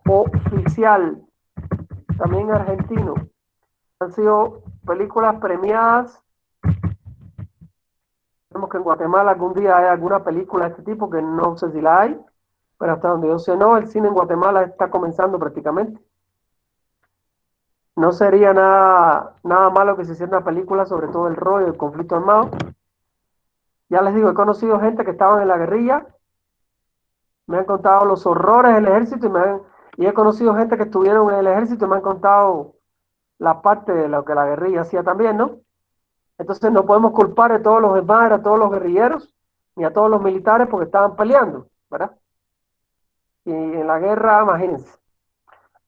Oficial. También argentino. Han sido películas premiadas. Vemos que en Guatemala algún día hay alguna película de este tipo, que no sé si la hay, pero hasta donde yo sé no, el cine en Guatemala está comenzando prácticamente. No sería nada malo que se hiciera una película sobre todo el rollo del conflicto armado. Ya les digo, he conocido gente que estaba en la guerrilla, me han contado los horrores del ejército y he conocido gente que estuvieron en el ejército y me han contado la parte de lo que la guerrilla hacía también, ¿no? Entonces no podemos culpar a todos los demás, a todos los guerrilleros, ni a todos los militares porque estaban peleando, ¿verdad? Y en la guerra, imagínense.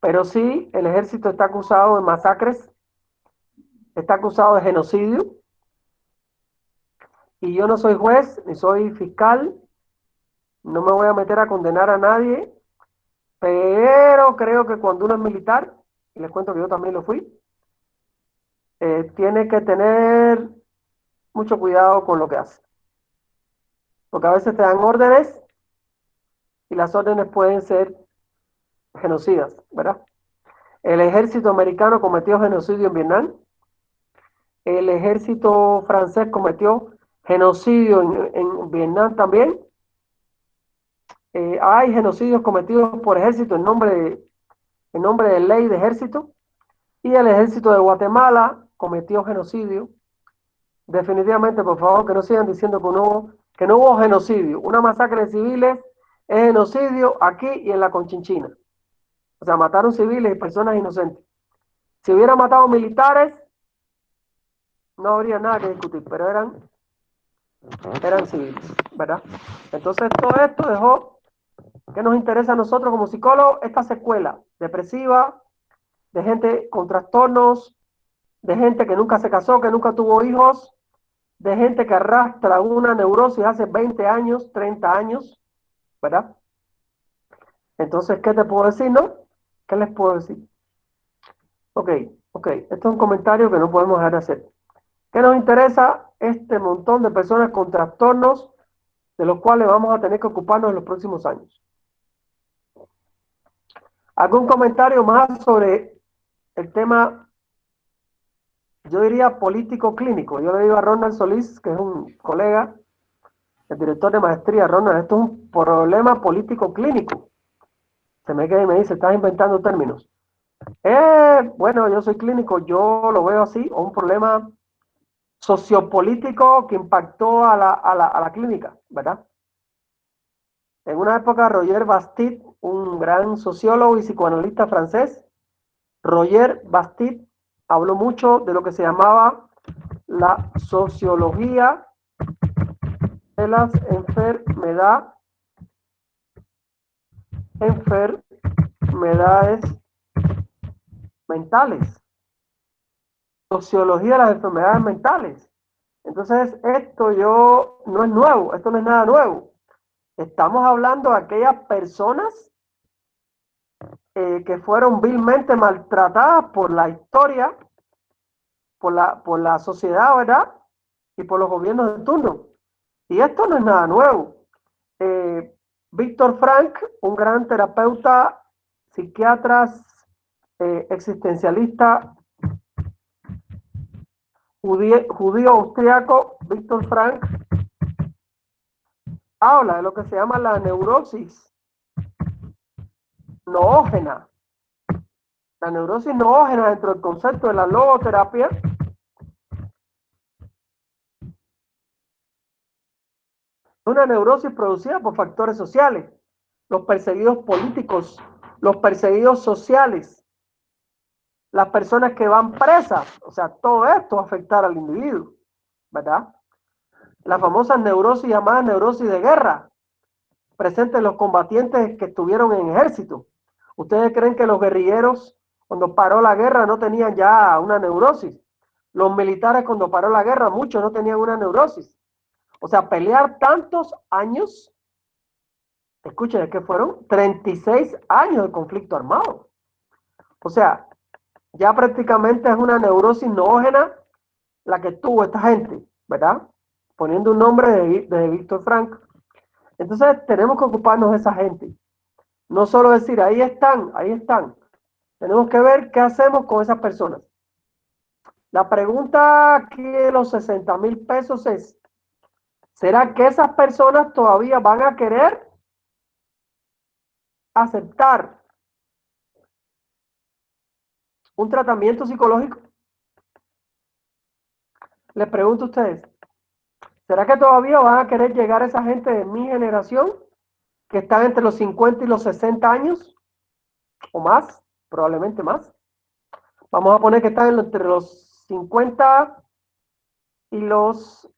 Pero sí, el ejército está acusado de masacres, está acusado de genocidio, y yo no soy juez, ni soy fiscal, no me voy a meter a condenar a nadie, pero creo que cuando uno es militar, y les cuento que yo también lo fui, tiene que tener mucho cuidado con lo que hace. Porque a veces te dan órdenes y las órdenes pueden ser genocidas, ¿verdad? El ejército americano cometió genocidio en Vietnam. El ejército francés cometió genocidio en Vietnam también. Hay genocidios cometidos por ejército en nombre de ley de ejército. Y el ejército de Guatemala cometió genocidio. Definitivamente, por favor, que no sigan diciendo que no hubo genocidio. Una masacre de civiles es genocidio aquí y en la Conchinchina. O sea, mataron civiles y personas inocentes. Si hubiera matado militares, no habría nada que discutir, pero eran civiles, ¿verdad? Entonces, todo esto dejó que nos interesa a nosotros como psicólogos esta secuela depresiva, de gente con trastornos, de gente que nunca se casó, que nunca tuvo hijos, de gente que arrastra una neurosis hace 20 años, 30 años, ¿verdad? Entonces, ¿qué te puedo decir, no? ¿Qué les puedo decir? Ok, esto es un comentario que no podemos dejar de hacer. ¿Qué nos interesa este montón de personas con trastornos de los cuales vamos a tener que ocuparnos en los próximos años? ¿Algún comentario más sobre el tema, yo diría político clínico? Yo le digo a Ronald Solís, que es un colega, el director de maestría. Ronald, esto es un problema político clínico. Se me queda y me dice, estás inventando términos. Bueno, yo soy clínico, yo lo veo así, o un problema sociopolítico que impactó a la clínica, ¿verdad? En una época, Roger Bastide, un gran sociólogo y psicoanalista francés, Roger Bastide habló mucho de lo que se llamaba la sociología de las enfermedades mentales. Sociología de las enfermedades mentales. Entonces, esto no es nuevo, esto no es nada nuevo. Estamos hablando de aquellas personas que fueron vilmente maltratadas por la historia, por la sociedad, ¿verdad? Y por los gobiernos de turno. Y esto no es nada nuevo. Víctor Frank, un gran terapeuta, psiquiatra, existencialista, judío austriaco, Víctor Frank, habla de lo que se llama la neurosis noógena. La neurosis noógena, dentro del concepto de la logoterapia, es una neurosis producida por factores sociales, los perseguidos políticos, los perseguidos sociales, las personas que van presas. O sea, todo esto va a afectar al individuo, ¿verdad? La famosa neurosis llamada neurosis de guerra, presente en los combatientes que estuvieron en ejército. ¿Ustedes creen que los guerrilleros, cuando paró la guerra, no tenían ya una neurosis? Los militares, cuando paró la guerra, muchos no tenían una neurosis. O sea, pelear tantos años, escuchen, es que fueron 36 años de conflicto armado. O sea, ya prácticamente es una neurosis noógena la que tuvo esta gente, ¿verdad? Poniendo un nombre de Víctor Frank. Entonces tenemos que ocuparnos de esa gente. No solo decir, ahí están, ahí están. Tenemos que ver qué hacemos con esas personas. La pregunta aquí de los 60,000 pesos es, ¿será que esas personas todavía van a querer aceptar un tratamiento psicológico? Les pregunto a ustedes, ¿será que todavía van a querer llegar esa gente de mi generación que están entre los 50 y los 60 años? ¿O más? Probablemente más. Vamos a poner que están entre los 50 y los...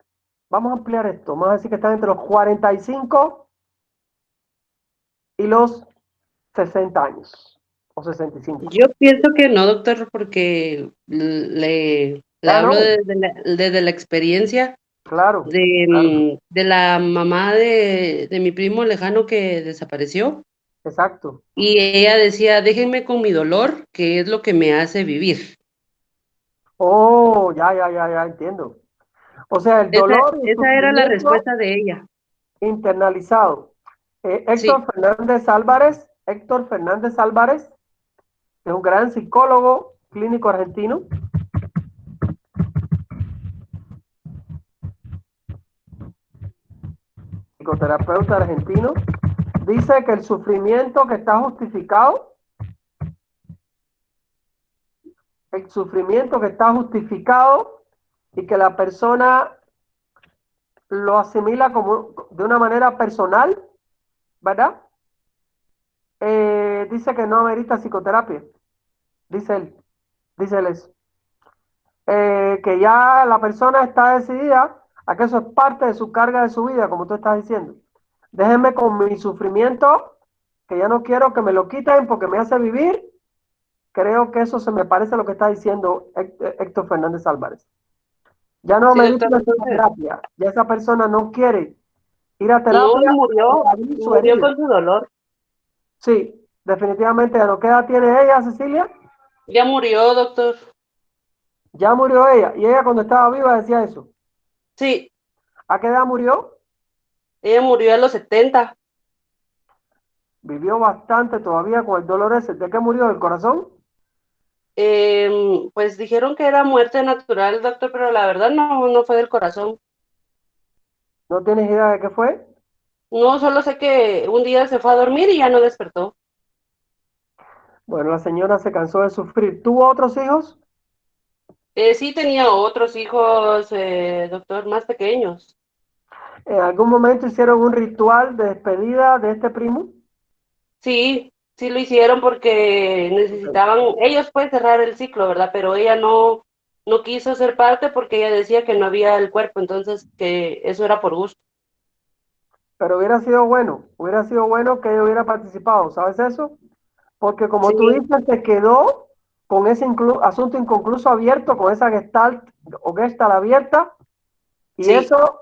Vamos a ampliar esto. Vamos a decir que están entre los 45 y los 60 años. O 65. Yo pienso que no, doctor, porque le hablo no. desde la experiencia Claro. de la mamá de mi primo lejano que desapareció. Exacto. Y ella decía, déjenme con mi dolor, que es lo que me hace vivir. Oh, ya, entiendo. O sea, el dolor y el Esa era la sufrimiento respuesta de ella. internalizado. Héctor Fernández Álvarez, es un gran psicólogo clínico argentino. Psicoterapeuta argentino. Dice que el sufrimiento que está justificado, y que la persona lo asimila como de una manera personal, ¿verdad? Dice que no amerita psicoterapia. Dice él eso. Que ya la persona está decidida a que eso es parte de su carga de su vida, como tú estás diciendo. Déjenme con mi sufrimiento, que ya no quiero que me lo quiten porque me hace vivir, creo que eso se me parece a lo que está diciendo Héctor Fernández Álvarez. Ya no Sí, amerita doctor, la entonces, terapia, ya esa persona no quiere ir a no, terapia por abrir y su murió herida. con su dolor. Sí, definitivamente ya no. ¿Qué edad tiene ella, Cecilia? Ya murió, doctor. Ya murió ella, y ella cuando estaba viva decía eso. Sí, ¿A qué edad murió? ella murió a los 70. Vivió bastante todavía con el dolor ese. ¿De qué murió? ¿Del corazón? Pues dijeron que era muerte natural, doctor, pero la verdad no fue del corazón. ¿No tienes idea de qué fue? No, solo sé que un día se fue a dormir y ya no despertó. Bueno, la señora se cansó de sufrir. ¿Tuvo otros hijos? Sí tenía otros hijos, doctor, más pequeños. ¿En algún momento hicieron un ritual de despedida de este primo? Sí, sí lo hicieron porque necesitaban, ellos pueden cerrar el ciclo, ¿verdad? Pero ella no quiso ser parte porque ella decía que no había el cuerpo, entonces que eso era por gusto. Pero hubiera sido bueno que ella hubiera participado, ¿sabes eso? Porque como Sí, tú dices, se quedó con ese asunto inconcluso abierto, con esa gestalt o gestalt abierta, y sí, eso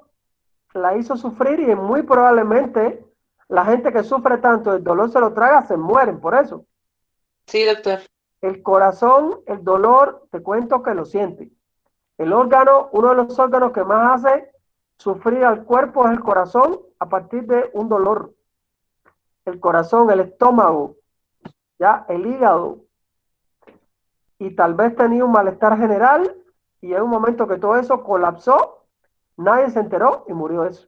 la hizo sufrir y muy probablemente la gente que sufre tanto el dolor se lo traga, se mueren por eso. sí, doctor. El corazón, el dolor, te cuento que lo siente. El órgano, uno de los órganos que más hace sufrir al cuerpo es el corazón a partir de un dolor. El corazón, el estómago, ya el hígado, y tal vez tenía un malestar general y en un momento que todo eso colapsó, nadie se enteró y murió eso.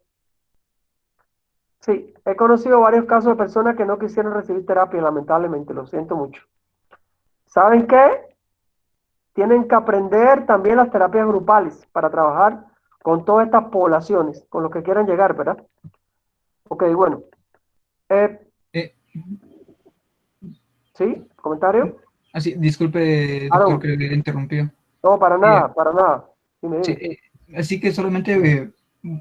Sí, he conocido varios casos de personas que no quisieron recibir terapia, lamentablemente, lo siento mucho. ¿Saben qué? Tienen que aprender también las terapias grupales para trabajar con todas estas poblaciones, con los que quieran llegar, ¿verdad? Ok, bueno. Eh, Eh, ¿Sí? ¿Comentario? Así, disculpe, doctor, Aaron, que le interrumpió. no, para Eh, nada, para nada. Dime, sí, dime. así que solamente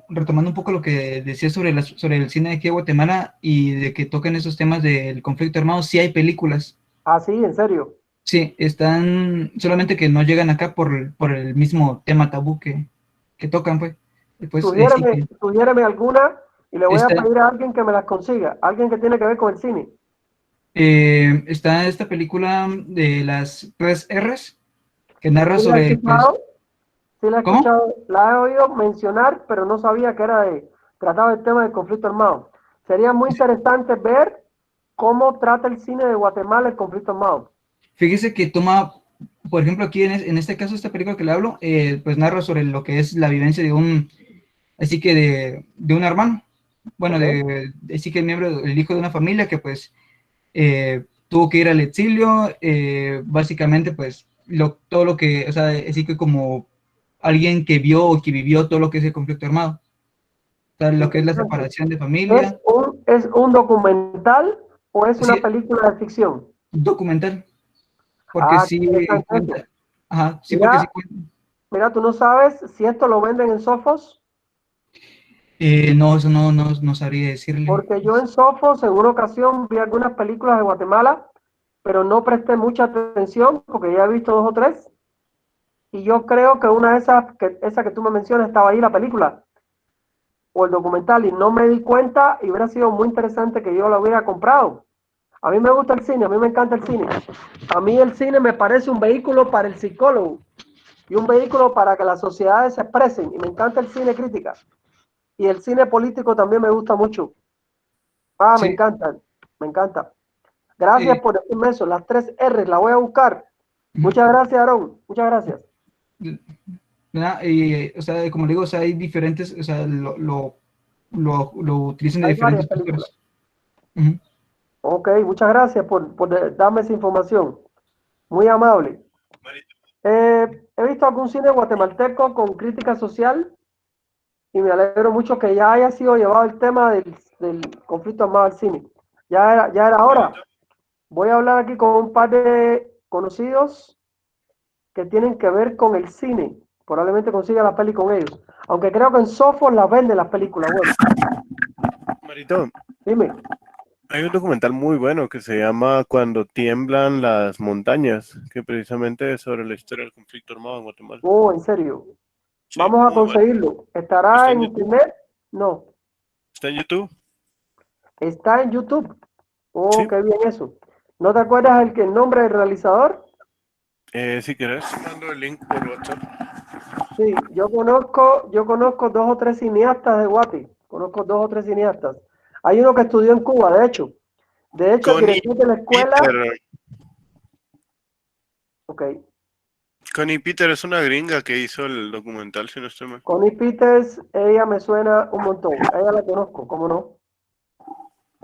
retomando un poco lo que decía sobre, sobre el cine de aquí de Guatemala y de que tocan esos temas del conflicto armado, sí hay películas. Ah, sí, en serio. Sí, están, solamente que no llegan acá por el mismo tema tabú que tocan, pues. Y pues sí Sugiéreme, que sugiéreme alguna y le voy a está, pedir a alguien que me las consiga. Alguien que tiene que ver con el cine. está esta película de las tres R's que narra ¿Sí la he sobre, pues, escuchado? Sí la he ¿cómo? escuchado, la he oído mencionar, pero no sabía que era trataba el tema del conflicto armado. Sería muy interesante ver cómo trata el cine de Guatemala el conflicto armado. Fíjese que toma, por ejemplo, aquí en este caso, esta película que le hablo, pues narra sobre lo que es la vivencia de un, así que de un hermano, bueno, ¿Ok? así que miembro, el hijo de una familia que pues tuvo que ir al exilio, básicamente pues todo lo que, o sea, así que como alguien que vio o que vivió todo lo que es el conflicto armado, o sea, lo que es la Interesante. separación de familia, ¿Es un documental o es una así, película de ficción? documental, porque Ah, qué sí interesante eso. cuenta, ajá, sí, porque sí Mira, cuenta. mira, tú no sabes si esto lo venden en Sofos, No, eso no sabría decirle. porque yo en Sofos en una ocasión vi algunas películas de Guatemala, pero no presté mucha atención porque ya he visto dos o tres. Y yo creo que una de esas, esa que tú me mencionas, estaba ahí la película o el documental y no me di cuenta y hubiera sido muy interesante que yo la hubiera comprado. A mí me gusta el cine, a mí me encanta el cine. A mí el cine me parece un vehículo para el psicólogo y un vehículo para que las sociedades se expresen. Y me encanta el cine crítica. Y el cine político también me gusta mucho. Ah, me Sí, encanta, me encanta. Gracias eh, por decirme eso. Las tres R, la voy a buscar. ujú. Muchas gracias, Aarón. Muchas gracias. ¿Verdad? O sea, como le digo, o sea, hay diferentes, o sea, lo utilizan de Hay varias diferentes películas. posturas. Ujú. Ok, muchas gracias por darme esa información. Muy amable. He visto algún cine guatemalteco con crítica social y me alegro mucho que ya haya sido llevado el tema del conflicto armado al cine. Ya era hora. Voy a hablar aquí con un par de conocidos que tienen que ver con el cine. Probablemente consiga la peli con ellos. Aunque creo que en Sofos las venden las películas. Bueno, Marito, dime. Hay un documental muy bueno que se llama Cuando tiemblan las montañas, que precisamente es sobre la historia del conflicto armado en Guatemala. Oh, en serio. Sí, Vamos a muy bueno. conseguirlo. ¿Estará ¿Está en en YouTube? internet? No. ¿Está en YouTube? Está en YouTube. Oh, Sí. qué bien eso. ¿No te acuerdas el nombre del realizador? Si querés, mando el link por WhatsApp. Sí, yo conozco dos o tres cineastas de Guati. Conozco dos o tres cineastas. Hay uno que estudió en Cuba, de hecho. De hecho, el Connie director de la escuela. Peter. Ok. Connie Peter es una gringa que hizo el documental, si no estoy mal. Connie Peters, ella me suena un montón. Ella la conozco, ¿cómo no?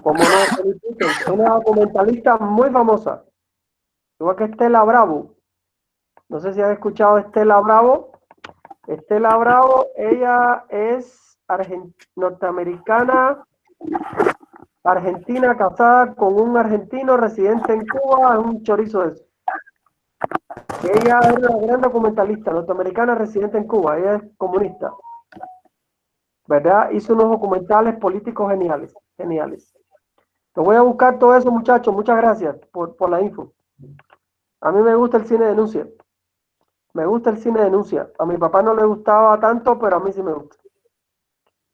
¿Cómo no? Connie Peters, una documentalista muy famosa. Igual que Estela Bravo. No sé si has escuchado a Estela Bravo. Estela Bravo, ella es norteamericana, argentina, casada con un argentino residente en Cuba, es un chorizo de eso. Ella es una gran documentalista, norteamericana residente en Cuba, ella es comunista, ¿verdad? Hizo unos documentales políticos geniales, geniales. Te voy a buscar todo eso, muchachos, muchas gracias por la info. A mí me gusta el cine de denuncia, me gusta el cine de denuncia. A mi papá no le gustaba tanto, pero a mí sí me gusta.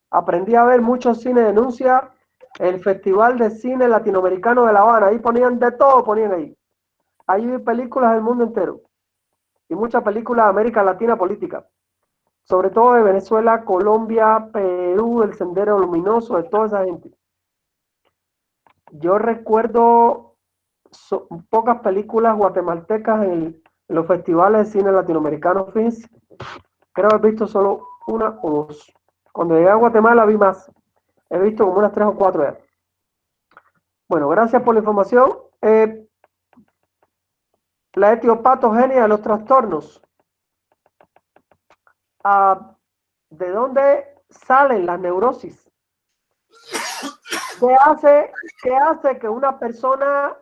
Aprendí a ver mucho cine de denuncia, el Festival de Cine Latinoamericano de La Habana, ahí ponían de todo, ponían ahí. Ahí vi películas del mundo entero y muchas películas de América Latina política, sobre todo de Venezuela, Colombia, Perú, El Sendero Luminoso, de toda esa gente. Yo recuerdo pocas películas guatemaltecas en los festivales de cine latinoamericano, fíjense. Creo haber visto solo una o dos. Cuando llegué a Guatemala vi más. He visto como unas 3 o 4 ya. Bueno, gracias por la información. La etiopatogenia de los trastornos. ¿De dónde salen las neurosis? ¿Qué hace que una persona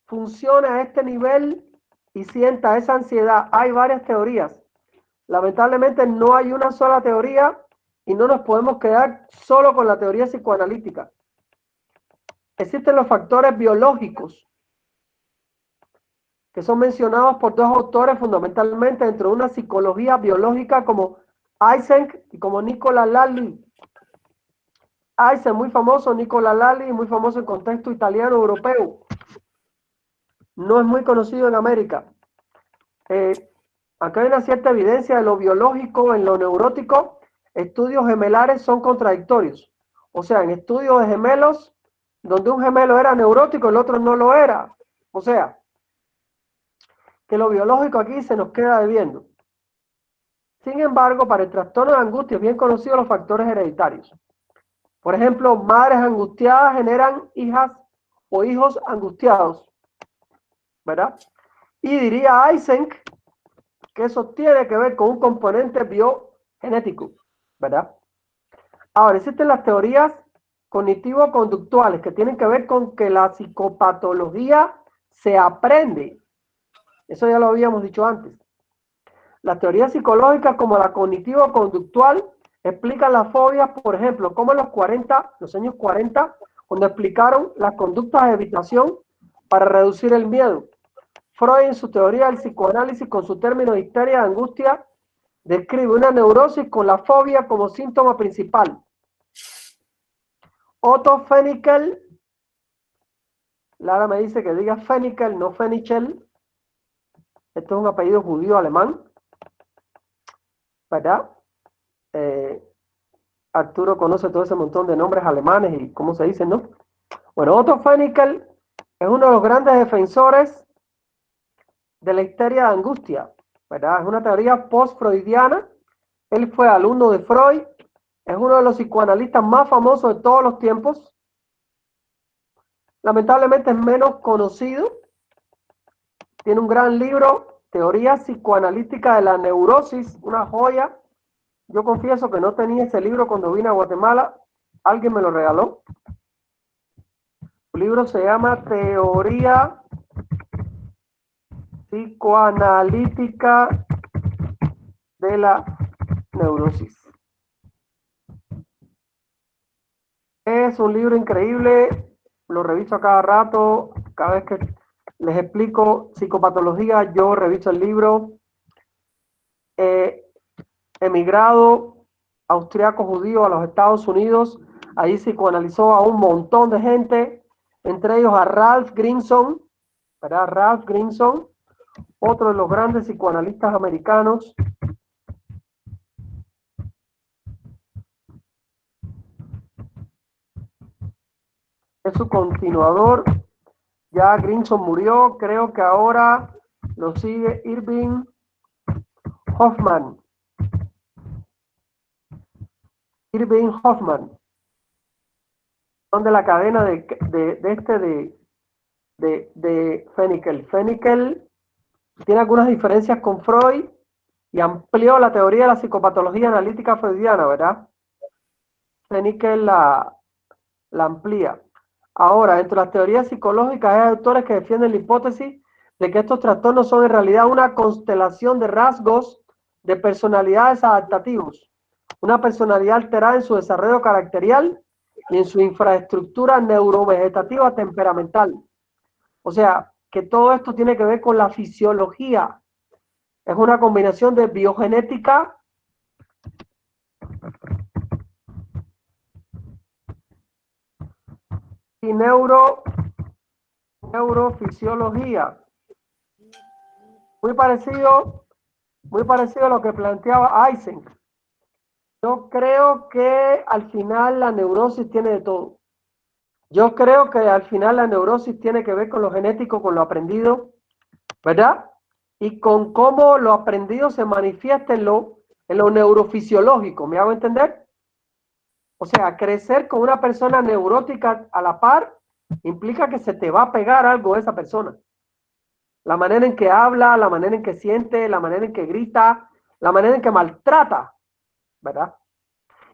funcione a este nivel y sienta esa ansiedad? Hay varias teorías. Lamentablemente no hay una sola teoría y no nos podemos quedar solo con la teoría psicoanalítica. Existen los factores biológicos que son mencionados por dos autores fundamentalmente dentro de una psicología biológica como Eysenck y como Nicola Lalli. Eysenck, muy famoso, Nicola Lalli, muy famoso en contexto italiano, europeo. No es muy conocido en América. Acá hay una cierta evidencia de lo biológico en lo neurótico. Estudios gemelares son contradictorios. O sea, en estudios de gemelos, donde un gemelo era neurótico, el otro no lo era. O sea, que lo biológico aquí se nos queda debiendo. Sin embargo, para el trastorno de angustia es bien conocido los factores hereditarios. Por ejemplo, madres angustiadas generan hijas o hijos angustiados, ¿verdad? Y diría Eysenck que eso tiene que ver con un componente biogenético, ¿verdad? Ahora, existen las teorías cognitivo-conductuales que tienen que ver con que la psicopatología se aprende. Eso ya lo habíamos dicho antes. Las teorías psicológicas como la cognitivo-conductual explican las fobias, por ejemplo, como en los años 40, cuando explicaron las conductas de evitación para reducir el miedo. Freud, en su teoría del psicoanálisis, con su término de histeria de angustia, describe una neurosis con la fobia como síntoma principal. Otto Fenichel, Lara me dice que diga Fenichel, no Fenichel. Esto es un apellido judío alemán, ¿verdad? Arturo conoce todo ese montón de nombres alemanes y cómo se dicen, ¿no? Bueno, Otto Fenichel es uno de los grandes defensores de la histeria de angustia, ¿verdad? Es una teoría post-freudiana. Él fue alumno de Freud, es uno de los psicoanalistas más famosos de todos los tiempos. Lamentablemente es menos conocido. Tiene un gran libro, Teoría Psicoanalítica de la Neurosis, una joya. Yo confieso que no tenía ese libro cuando vine a Guatemala. Alguien me lo regaló. El libro se llama Teoría Psicoanalítica de la Neurosis. Es un libro increíble. lo reviso a cada rato, cada vez que les explico psicopatología, yo reviso el libro. Emigrado austriaco judío a los Estados Unidos, allí psicoanalizó a un montón de gente, entre ellos a Ralph Grinson, ¿verdad? Ralph Grinson, otro de los grandes psicoanalistas americanos. Es su continuador. Ya Grinson murió, creo que ahora lo sigue Irving Hoffman. Irving Hoffman. Son de la cadena de Fennikel. Fennikel tiene algunas diferencias con Freud y amplió la teoría de la psicopatología analítica freudiana, ¿verdad? Fennikel la amplía. Ahora, entre las teorías psicológicas hay autores que defienden la hipótesis de que estos trastornos son en realidad una constelación de rasgos de personalidades adaptativos, una personalidad alterada en su desarrollo caracterial y en su infraestructura neurovegetativa temperamental. O sea, que todo esto tiene que ver con la fisiología. Es una combinación de biogenética y neurofisiología. Muy parecido a lo que planteaba Eysenck. Yo creo que al final la neurosis tiene de todo. Yo creo que al final la neurosis tiene que ver con lo genético, con lo aprendido, ¿verdad? Y con cómo lo aprendido se manifiesta en lo neurofisiológico. ¿Me hago entender? O sea, crecer con una persona neurótica a la par implica que se te va a pegar algo de esa persona. La manera en que habla, la manera en que siente, la manera en que grita, la manera en que maltrata, ¿verdad?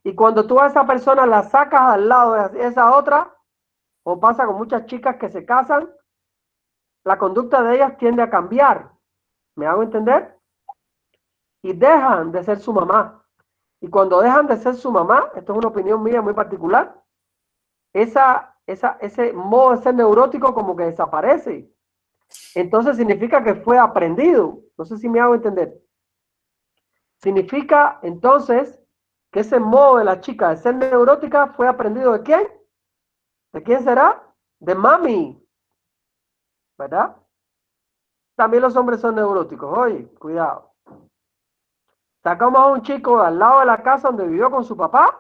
Y cuando tú a esa persona la sacas al lado de esa otra, o pasa con muchas chicas que se casan, la conducta de ellas tiende a cambiar. ¿Me hago entender? Y dejan de ser su mamá. Y cuando dejan de ser su mamá, esto es una opinión mía muy particular, ese modo de ser neurótico como que desaparece. Entonces significa que fue aprendido. No sé si me hago entender. Significa entonces que ese modo de la chica de ser neurótica fue aprendido ¿de quién? ¿De quién será? De mami. ¿Verdad? También los hombres son neuróticos. Oye, cuidado. Sacamos a un chico al lado de la casa donde vivió con su papá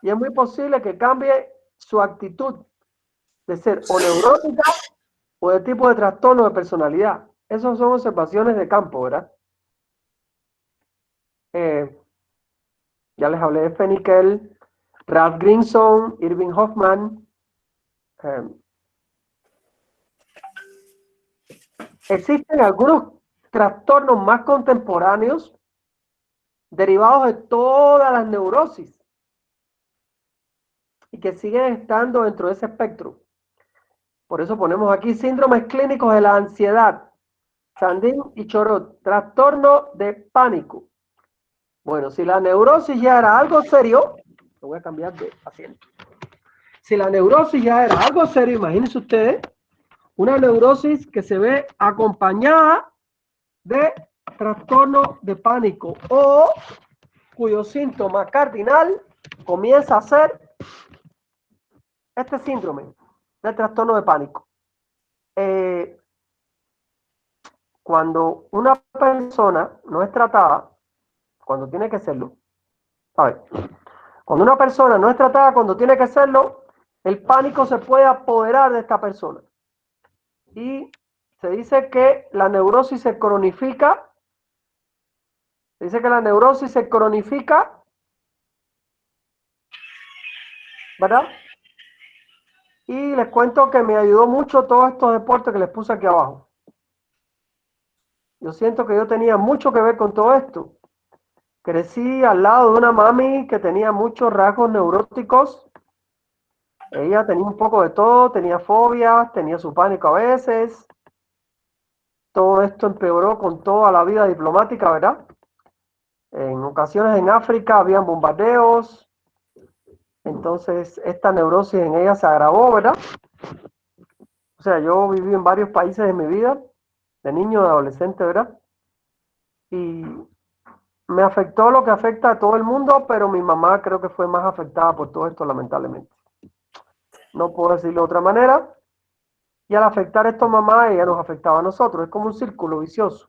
y es muy posible que cambie su actitud de ser o neurótica o de tipo de trastorno de personalidad. Esas son observaciones de campo, ¿verdad? Ya les hablé de Fennikel, Ralph Grinson, Irving Hoffman. Existen algunos trastornos más contemporáneos derivados de todas las neurosis y que siguen estando dentro de ese espectro. Por eso ponemos aquí síndromes clínicos de la ansiedad, Sandin y Chorot, trastorno de pánico. Bueno, si la neurosis ya era algo serio, lo voy a cambiar de paciente. Si la neurosis ya era algo serio, imagínense ustedes, una neurosis que se ve acompañada de trastorno de pánico o cuyo síntoma cardinal comienza a ser este síndrome de trastorno de pánico. Cuando una persona no es tratada, cuando tiene que serlo, ¿sabes? Cuando una persona no es tratada cuando tiene que serlo, el pánico se puede apoderar de esta persona. Y se dice que la neurosis se cronifica. Se dice que la neurosis se cronifica, ¿verdad? Y les cuento que me ayudó mucho todos estos deportes que les puse aquí abajo. Yo siento que yo tenía mucho que ver con todo esto. Crecí al lado de una mami que tenía muchos rasgos neuróticos. Ella tenía un poco de todo, tenía fobias, tenía su pánico a veces. Todo esto empeoró con toda la vida diplomática, ¿verdad? En ocasiones en África habían bombardeos. Entonces, esta neurosis en ella se agravó, ¿verdad? O sea, yo viví en varios países de mi vida, de niño, de adolescente, ¿verdad? Y me afectó lo que afecta a todo el mundo, pero mi mamá creo que fue más afectada por todo esto, lamentablemente. No puedo decirlo de otra manera. Y al afectar esto a mamá, ella nos afectaba a nosotros. Es como un círculo vicioso.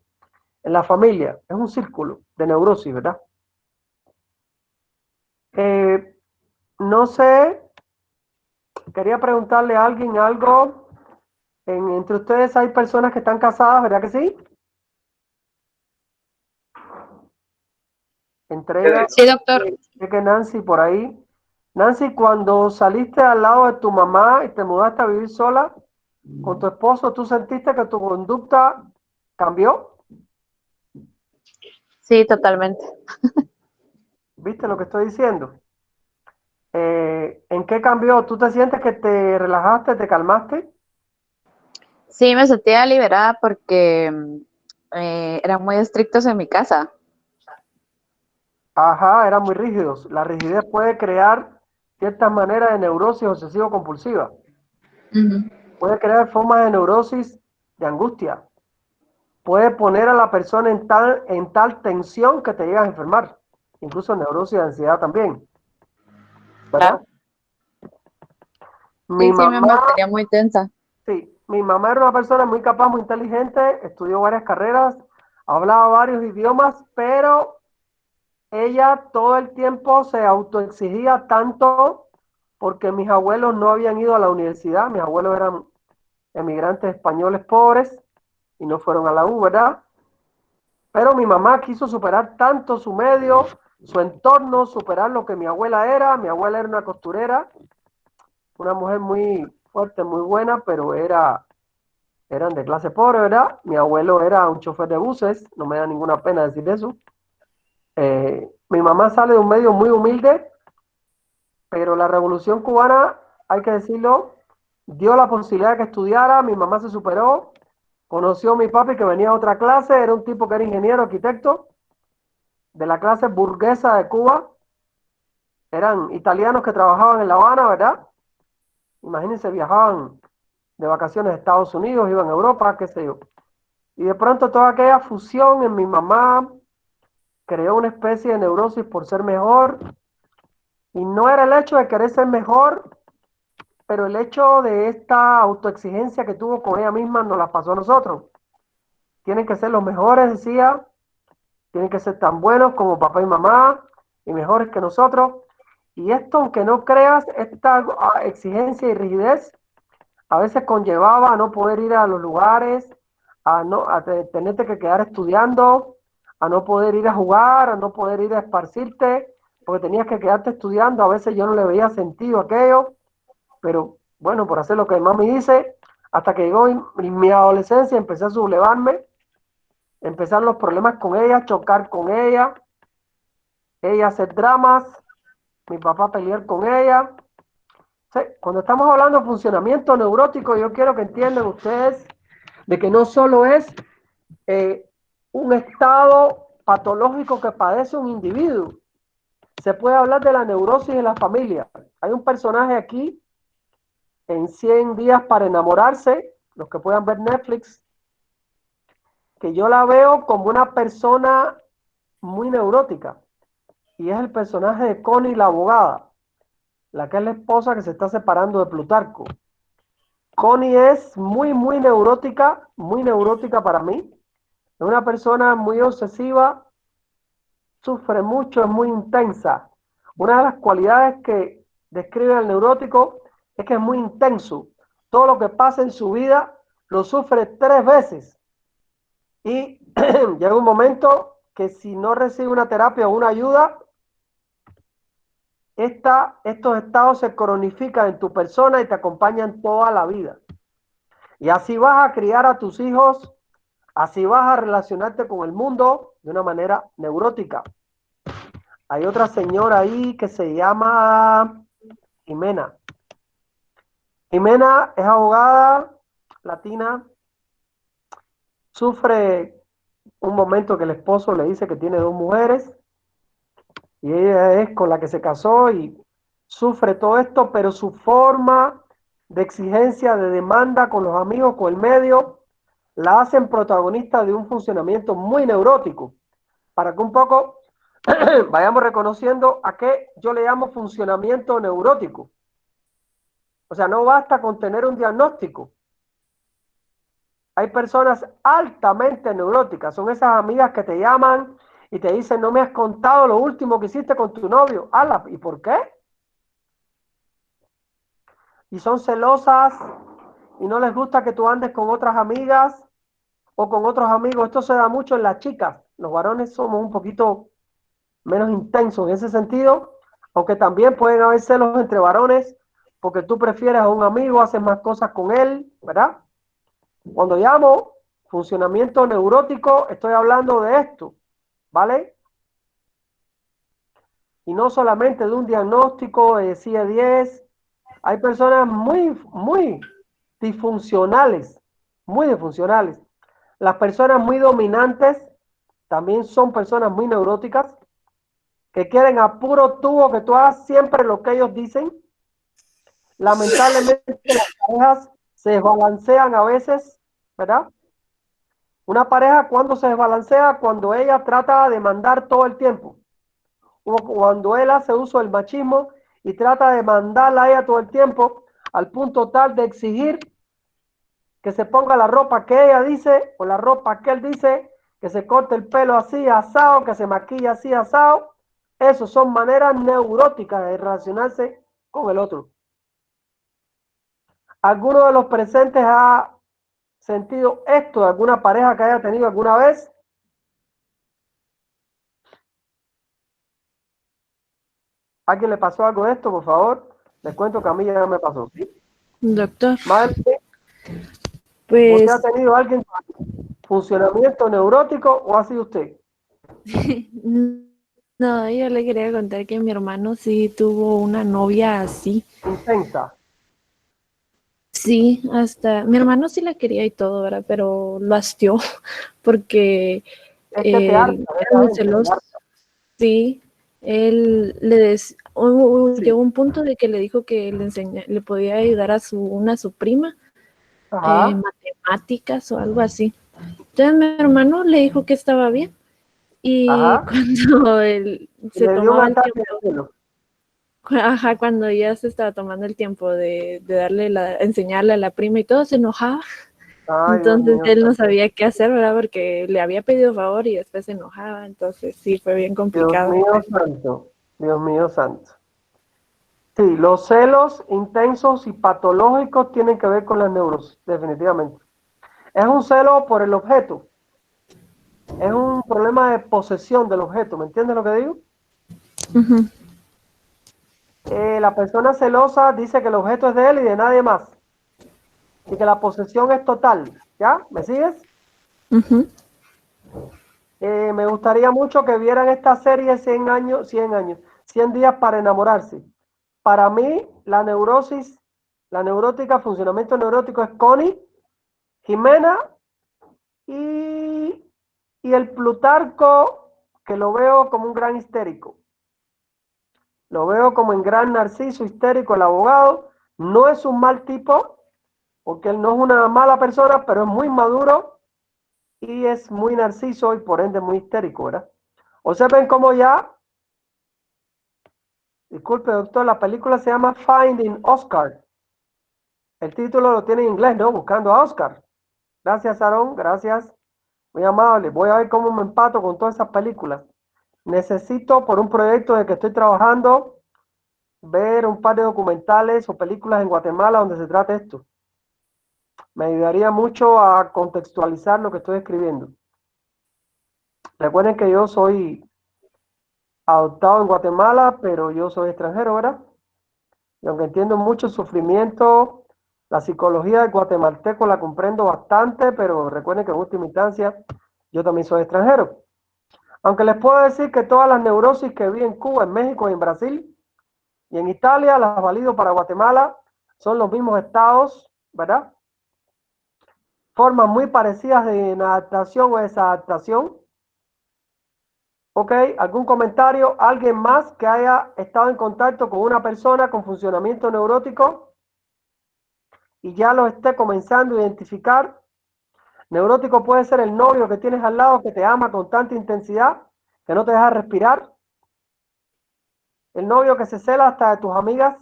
En la familia, es un círculo de neurosis, ¿verdad? No sé, quería preguntarle a alguien algo. Entre ustedes hay personas que están casadas, ¿verdad que sí? Entre ellas, Sí, doctor. sé que Nancy por ahí. Nancy, cuando saliste al lado de tu mamá y te mudaste a vivir sola con tu esposo, ¿tú sentiste que tu conducta cambió? Sí, totalmente. ¿Viste lo que estoy diciendo? ¿En qué cambió? ¿Tú te sientes que te relajaste, te calmaste? Sí, me sentía liberada porque eran muy estrictos en mi casa. Ajá, eran muy rígidos. La rigidez puede crear ciertas maneras de neurosis obsesivo-compulsiva. Puede crear formas de neurosis de angustia. Puede poner a la persona en tal tensión que te llega a enfermar. Incluso neurosis de ansiedad también. ¿Verdad? Claro. Mi Sí, sí, me mamá, mantenía muy tensa. sí, mi mamá era una persona muy capaz, muy inteligente, estudió varias carreras, hablaba varios idiomas, pero ella todo el tiempo se autoexigía tanto porque mis abuelos no habían ido a la universidad, mis abuelos eran emigrantes españoles pobres y no fueron a la U, ¿verdad? Pero mi mamá quiso superar tanto su medio, su entorno, superar lo que mi abuela era. Mi abuela era una costurera, una mujer muy fuerte, muy buena, pero eran de clase pobre, ¿verdad? Mi abuelo era un chofer de buses, no me da ninguna pena decir eso. Mi mamá sale de un medio muy humilde, pero la revolución cubana, hay que decirlo, dio la posibilidad de que estudiara. Mi mamá se superó, conoció a mi papi que venía a otra clase, era un tipo que era ingeniero, arquitecto, de la clase burguesa de Cuba. Eran italianos que trabajaban en La Habana, ¿verdad? Imagínense, viajaban de vacaciones a Estados Unidos, iban a Europa, qué sé yo. Y de pronto toda aquella fusión en mi mamá creó una especie de neurosis por ser mejor. Y no era el hecho de querer ser mejor, pero el hecho de esta autoexigencia que tuvo con ella misma nos la pasó a nosotros. Tienen que ser los mejores, decía, tienen que ser tan buenos como papá y mamá, y mejores que nosotros. Y esto, aunque no creas, esta exigencia y rigidez a veces conllevaba a no poder ir a los lugares, a tenerte que quedar estudiando, a no poder ir a jugar, a no poder ir a esparcirte, porque tenías que quedarte estudiando. A veces yo no le veía sentido a aquello, pero bueno, por hacer lo que mami dice, hasta que llegó mi adolescencia, empecé a sublevarme, empezaron los problemas con ella, chocar con ella hacer dramas, mi papá pelear con ella. Sí, cuando estamos hablando de funcionamiento neurótico, yo quiero que entiendan ustedes de que no solo es un estado patológico que padece un individuo. Se puede hablar de la neurosis en la familia. Hay un personaje aquí en 100 días para enamorarse, los que puedan ver Netflix, que yo la veo como una persona muy neurótica. Y es el personaje de Connie la abogada, la que es la esposa que se está separando de Plutarco. Connie es muy neurótica para mí. Es una persona muy obsesiva, sufre mucho, es muy intensa. Una de las cualidades que describe al neurótico es que es muy intenso. Todo lo que pasa en su vida lo sufre 3 veces. Y llega un momento que si no recibe una terapia o una ayuda, estos estados se cronifican en tu persona y te acompañan toda la vida. Y así vas a criar a tus hijos, así vas a relacionarte con el mundo de una manera neurótica. Hay otra señora ahí que se llama Jimena. Jimena es abogada latina, sufre un momento que el esposo le dice que tiene 2 mujeres y ella es con la que se casó y sufre todo esto, pero su forma de exigencia, de demanda con los amigos, con el medio, la hacen protagonista de un funcionamiento muy neurótico. Para que un poco vayamos reconociendo a qué yo le llamo funcionamiento neurótico. O sea, no basta con tener un diagnóstico. Hay personas altamente neuróticas, son esas amigas que te llaman y te dicen, no me has contado lo último que hiciste con tu novio. ¡Hala! ¿Y por qué? Y son celosas y no les gusta que tú andes con otras amigas o con otros amigos. Esto se da mucho en las chicas. Los varones somos un poquito menos intensos en ese sentido, aunque también pueden haber celos entre varones porque tú prefieres a un amigo, haces más cosas con él, ¿verdad? Cuando llamo funcionamiento neurótico, estoy hablando de esto, ¿vale? Y no solamente de un diagnóstico de CIE-10. Hay personas muy disfuncionales, muy disfuncionales. Las personas muy dominantes también son personas muy neuróticas que quieren a puro tubo que tú hagas siempre lo que ellos dicen. Lamentablemente las parejas se desbalancean a veces, ¿verdad? Una pareja cuando se desbalancea, cuando ella trata de mandar todo el tiempo, o cuando él hace uso del machismo y trata de mandarla a ella todo el tiempo, al punto tal de exigir que se ponga la ropa que ella dice o la ropa que él dice, que se corte el pelo así asado, que se maquilla así asado. Eso son maneras neuróticas de relacionarse con el otro. ¿Alguno de los presentes ha sentido esto de alguna pareja que haya tenido alguna vez? ¿A alguien le pasó algo de esto, por favor? Les cuento que a mí ya me pasó, ¿sí? Doctor, Madre, pues ¿usted ha tenido alguien con funcionamiento neurótico o ha sido usted? no, yo le quería contar que mi hermano sí tuvo una novia así. Intensa. Sí, hasta mi hermano sí la quería y todo, ¿verdad? Pero lo hastió porque Es que te harta, era muy te celoso. harta. Sí, él Sí. llegó un punto de que le dijo que le podía ayudar a su prima, Ajá. matemáticas o algo así. Entonces mi hermano le dijo que estaba bien. Y Ajá. cuando él Y se le dio un tomaba el ataque tiempo, de celo. ajá, cuando ya se estaba tomando el tiempo de enseñarle a la prima y todo, se enojaba. Ay, Dios Entonces mío, él no santo. sabía qué hacer, ¿verdad? Porque le había pedido favor y después se enojaba. Entonces sí, fue bien Dios complicado. mío santo. Dios mío santo. Sí, los celos intensos y patológicos tienen que ver con la neurosis, definitivamente. Es un celo por el objeto. Es un problema de posesión del objeto. ¿Me entiendes lo que digo? Ujú. La persona celosa dice que el objeto es de él y de nadie más. Y que la posesión es total. ¿Ya? ¿Me sigues? Ujú. Me gustaría mucho que vieran esta serie 100 días para enamorarse. Para mí, la neurosis, la neurótica, funcionamiento neurótico es Connie, Jimena y el Plutarco, que lo veo como un gran histérico. Lo veo como un gran narciso histérico, el abogado. No es un mal tipo, porque él no es una mala persona, pero es muy maduro y es muy narciso y por ende muy histérico, ¿verdad? Observen cómo ya, disculpe doctor, la película se llama Finding Oscar. El título lo tiene en inglés, ¿no? Buscando a Oscar. Gracias, Aaron, gracias. Muy amable. Voy a ver cómo me empato con todas esas películas. Necesito, por un proyecto de que estoy trabajando, ver un par de documentales o películas en Guatemala donde se trate esto. Me ayudaría mucho a contextualizar lo que estoy escribiendo. Recuerden que yo soy adoptado en Guatemala, pero yo soy extranjero, ¿verdad? Y aunque entiendo mucho el sufrimiento, la psicología del guatemalteco la comprendo bastante, pero recuerden que en última instancia yo también soy extranjero. Aunque les puedo decir que todas las neurosis que vi en Cuba, en México y en Brasil y en Italia las valido para Guatemala, son los mismos estados, ¿verdad? Formas muy parecidas de adaptación o desadaptación. ¿Ok? ¿Algún comentario? ¿Alguien más que haya estado en contacto con una persona con funcionamiento neurótico y ya lo esté comenzando a identificar? Neurótico puede ser el novio que tienes al lado que te ama con tanta intensidad que no te deja respirar. El novio que se cela hasta de tus amigas.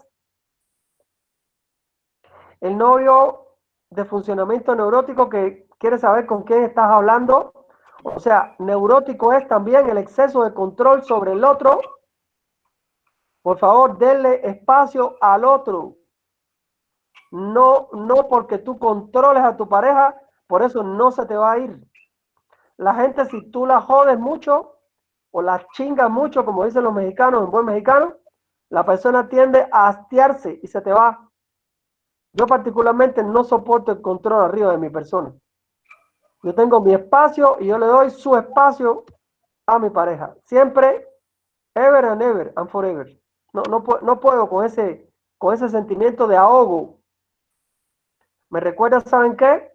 El novio de funcionamiento neurótico que quiere saber con quién estás hablando. O sea, neurótico es también el exceso de control sobre el otro. Por favor, denle espacio al otro. No porque tú controles a tu pareja, por eso no se te va a ir. La gente, si tú la jodes mucho o la chingas mucho, como dicen los mexicanos, en buen mexicano, la persona tiende a hastiarse y se te va. Yo particularmente no soporto el control arriba de mi persona. Yo tengo mi espacio y yo le doy su espacio a mi pareja. Siempre, ever and ever and forever. No puedo con ese sentimiento de ahogo. Me recuerda, ¿saben qué?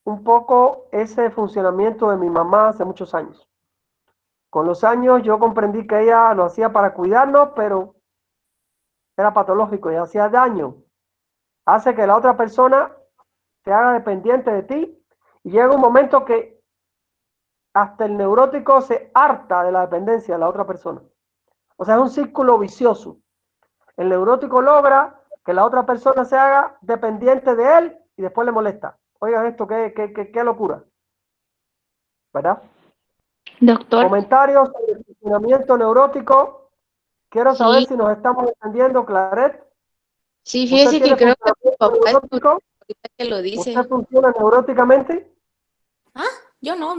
Un poco ese funcionamiento de mi mamá hace muchos años. Con los años yo comprendí que ella lo hacía para cuidarnos, pero era patológico y hacía daño. Hace que la otra persona te haga dependiente de ti y llega un momento que hasta el neurótico se harta de la dependencia de la otra persona. O sea, es un círculo vicioso. El neurótico logra que la otra persona se haga dependiente de él y después le molesta. Oigan esto, qué locura. ¿Verdad? Doctor, Comentarios sobre el funcionamiento neurótico. Quiero saber sí, si nos estamos entendiendo, Claret. sí, ¿Usted fíjese que tiene creo que mi funcionamiento papá es neurótico? ahorita que lo ¿Usted dice. funciona neuróticamente? Yo no.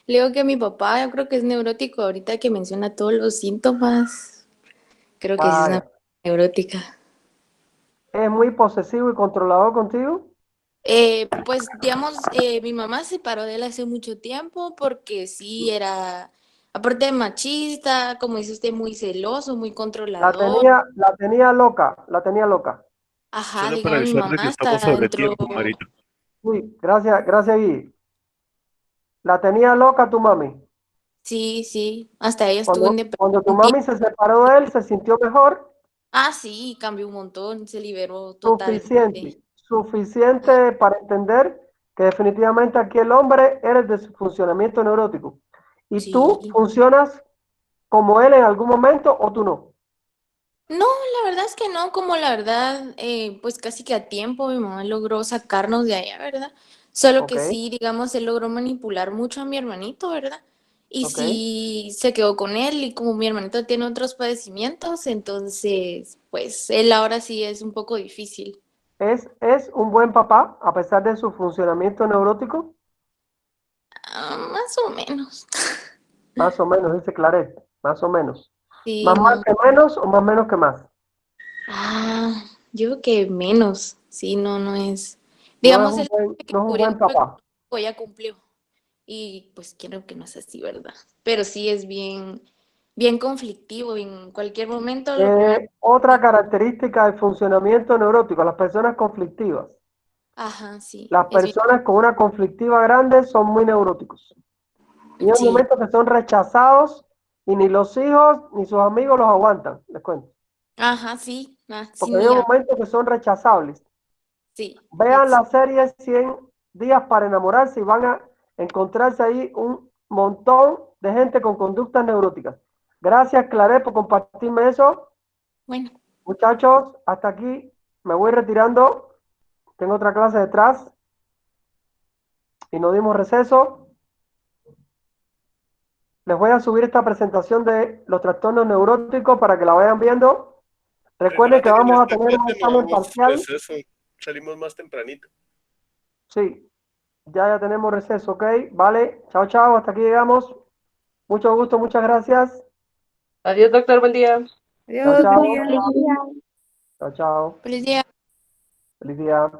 Le digo que mi papá, yo creo que es neurótico ahorita que menciona todos los síntomas. Creo que sí es una Vaya. neurótica. ¿Es muy posesivo y controlador contigo? Pues, digamos, mi mamá se separó de él hace mucho tiempo porque sí era, aparte de machista, como dice usted, muy celoso, muy controlador. La tenía loca, la tenía loca. Ajá, Solo para digamos, mi avisarle que mamá estamos hasta sobre dentro. tiempo, Marito. Uy, gracias, Gui. La tenía loca tu mami. Sí, sí, hasta ella estuvo en depresión Cuando tu un tiempo. mami se separó de él, se sintió mejor. Ah, sí, cambió un montón, se liberó totalmente. Suficiente para entender que definitivamente aquí el hombre eres de su funcionamiento neurótico. ¿Y tú Sí. funcionas como él en algún momento o tú no? No, la verdad es que no, como la verdad, pues casi que a tiempo mi mamá logró sacarnos de allá, ¿verdad? Solo Ok, que sí, digamos, él logró manipular mucho a mi hermanito, ¿verdad? Y ok. sí se quedó con él y como mi hermanito tiene otros padecimientos, entonces, pues él ahora sí es un poco difícil. ¿Es un buen papá a pesar de su funcionamiento neurótico? Más o menos. Más o menos, dice Claret. Más o menos. Sí, ¿Más mal no. que menos o más menos que más? Ah, yo creo que menos. Sí, no, no es. No es Digamos, un él buen, que no es un buen cubriendo el papá. cuerpo ya cumplió. Y pues creo que no es así, ¿verdad? Pero sí es bien, bien conflictivo. En cualquier momento, lo primero. Otra característica del funcionamiento neurótico, las personas conflictivas. Ajá, sí. Las Es bien. personas con una conflictiva grande son muy neuróticos. Y hay Sí. momentos que son rechazados y ni los hijos ni sus amigos los aguantan, les cuento. Ajá, sí. Ah, sí, Porque hay ni momentos que son rechazables. sí. Vean la serie 100 días para enamorarse y van a encontrarse ahí un montón de gente con conductas neuróticas. Gracias, Claret, por compartirme eso. Bueno, Muchachos, hasta aquí me voy retirando. Tengo otra clase detrás y nos dimos receso. Les voy a subir esta presentación de los trastornos neuróticos para que la vayan viendo. Recuerden que Prepárate que en vamos a esta tener un clase no examen damos parcial. receso. Salimos más tempranito. Sí, ya tenemos receso, ¿ok? Vale, chao, chao, hasta aquí llegamos. Mucho gusto, muchas gracias. Adiós, doctor, buen día. Chao, adiós, buen chao. día. Feliz día. Chao, chao. Feliz día. Feliz día.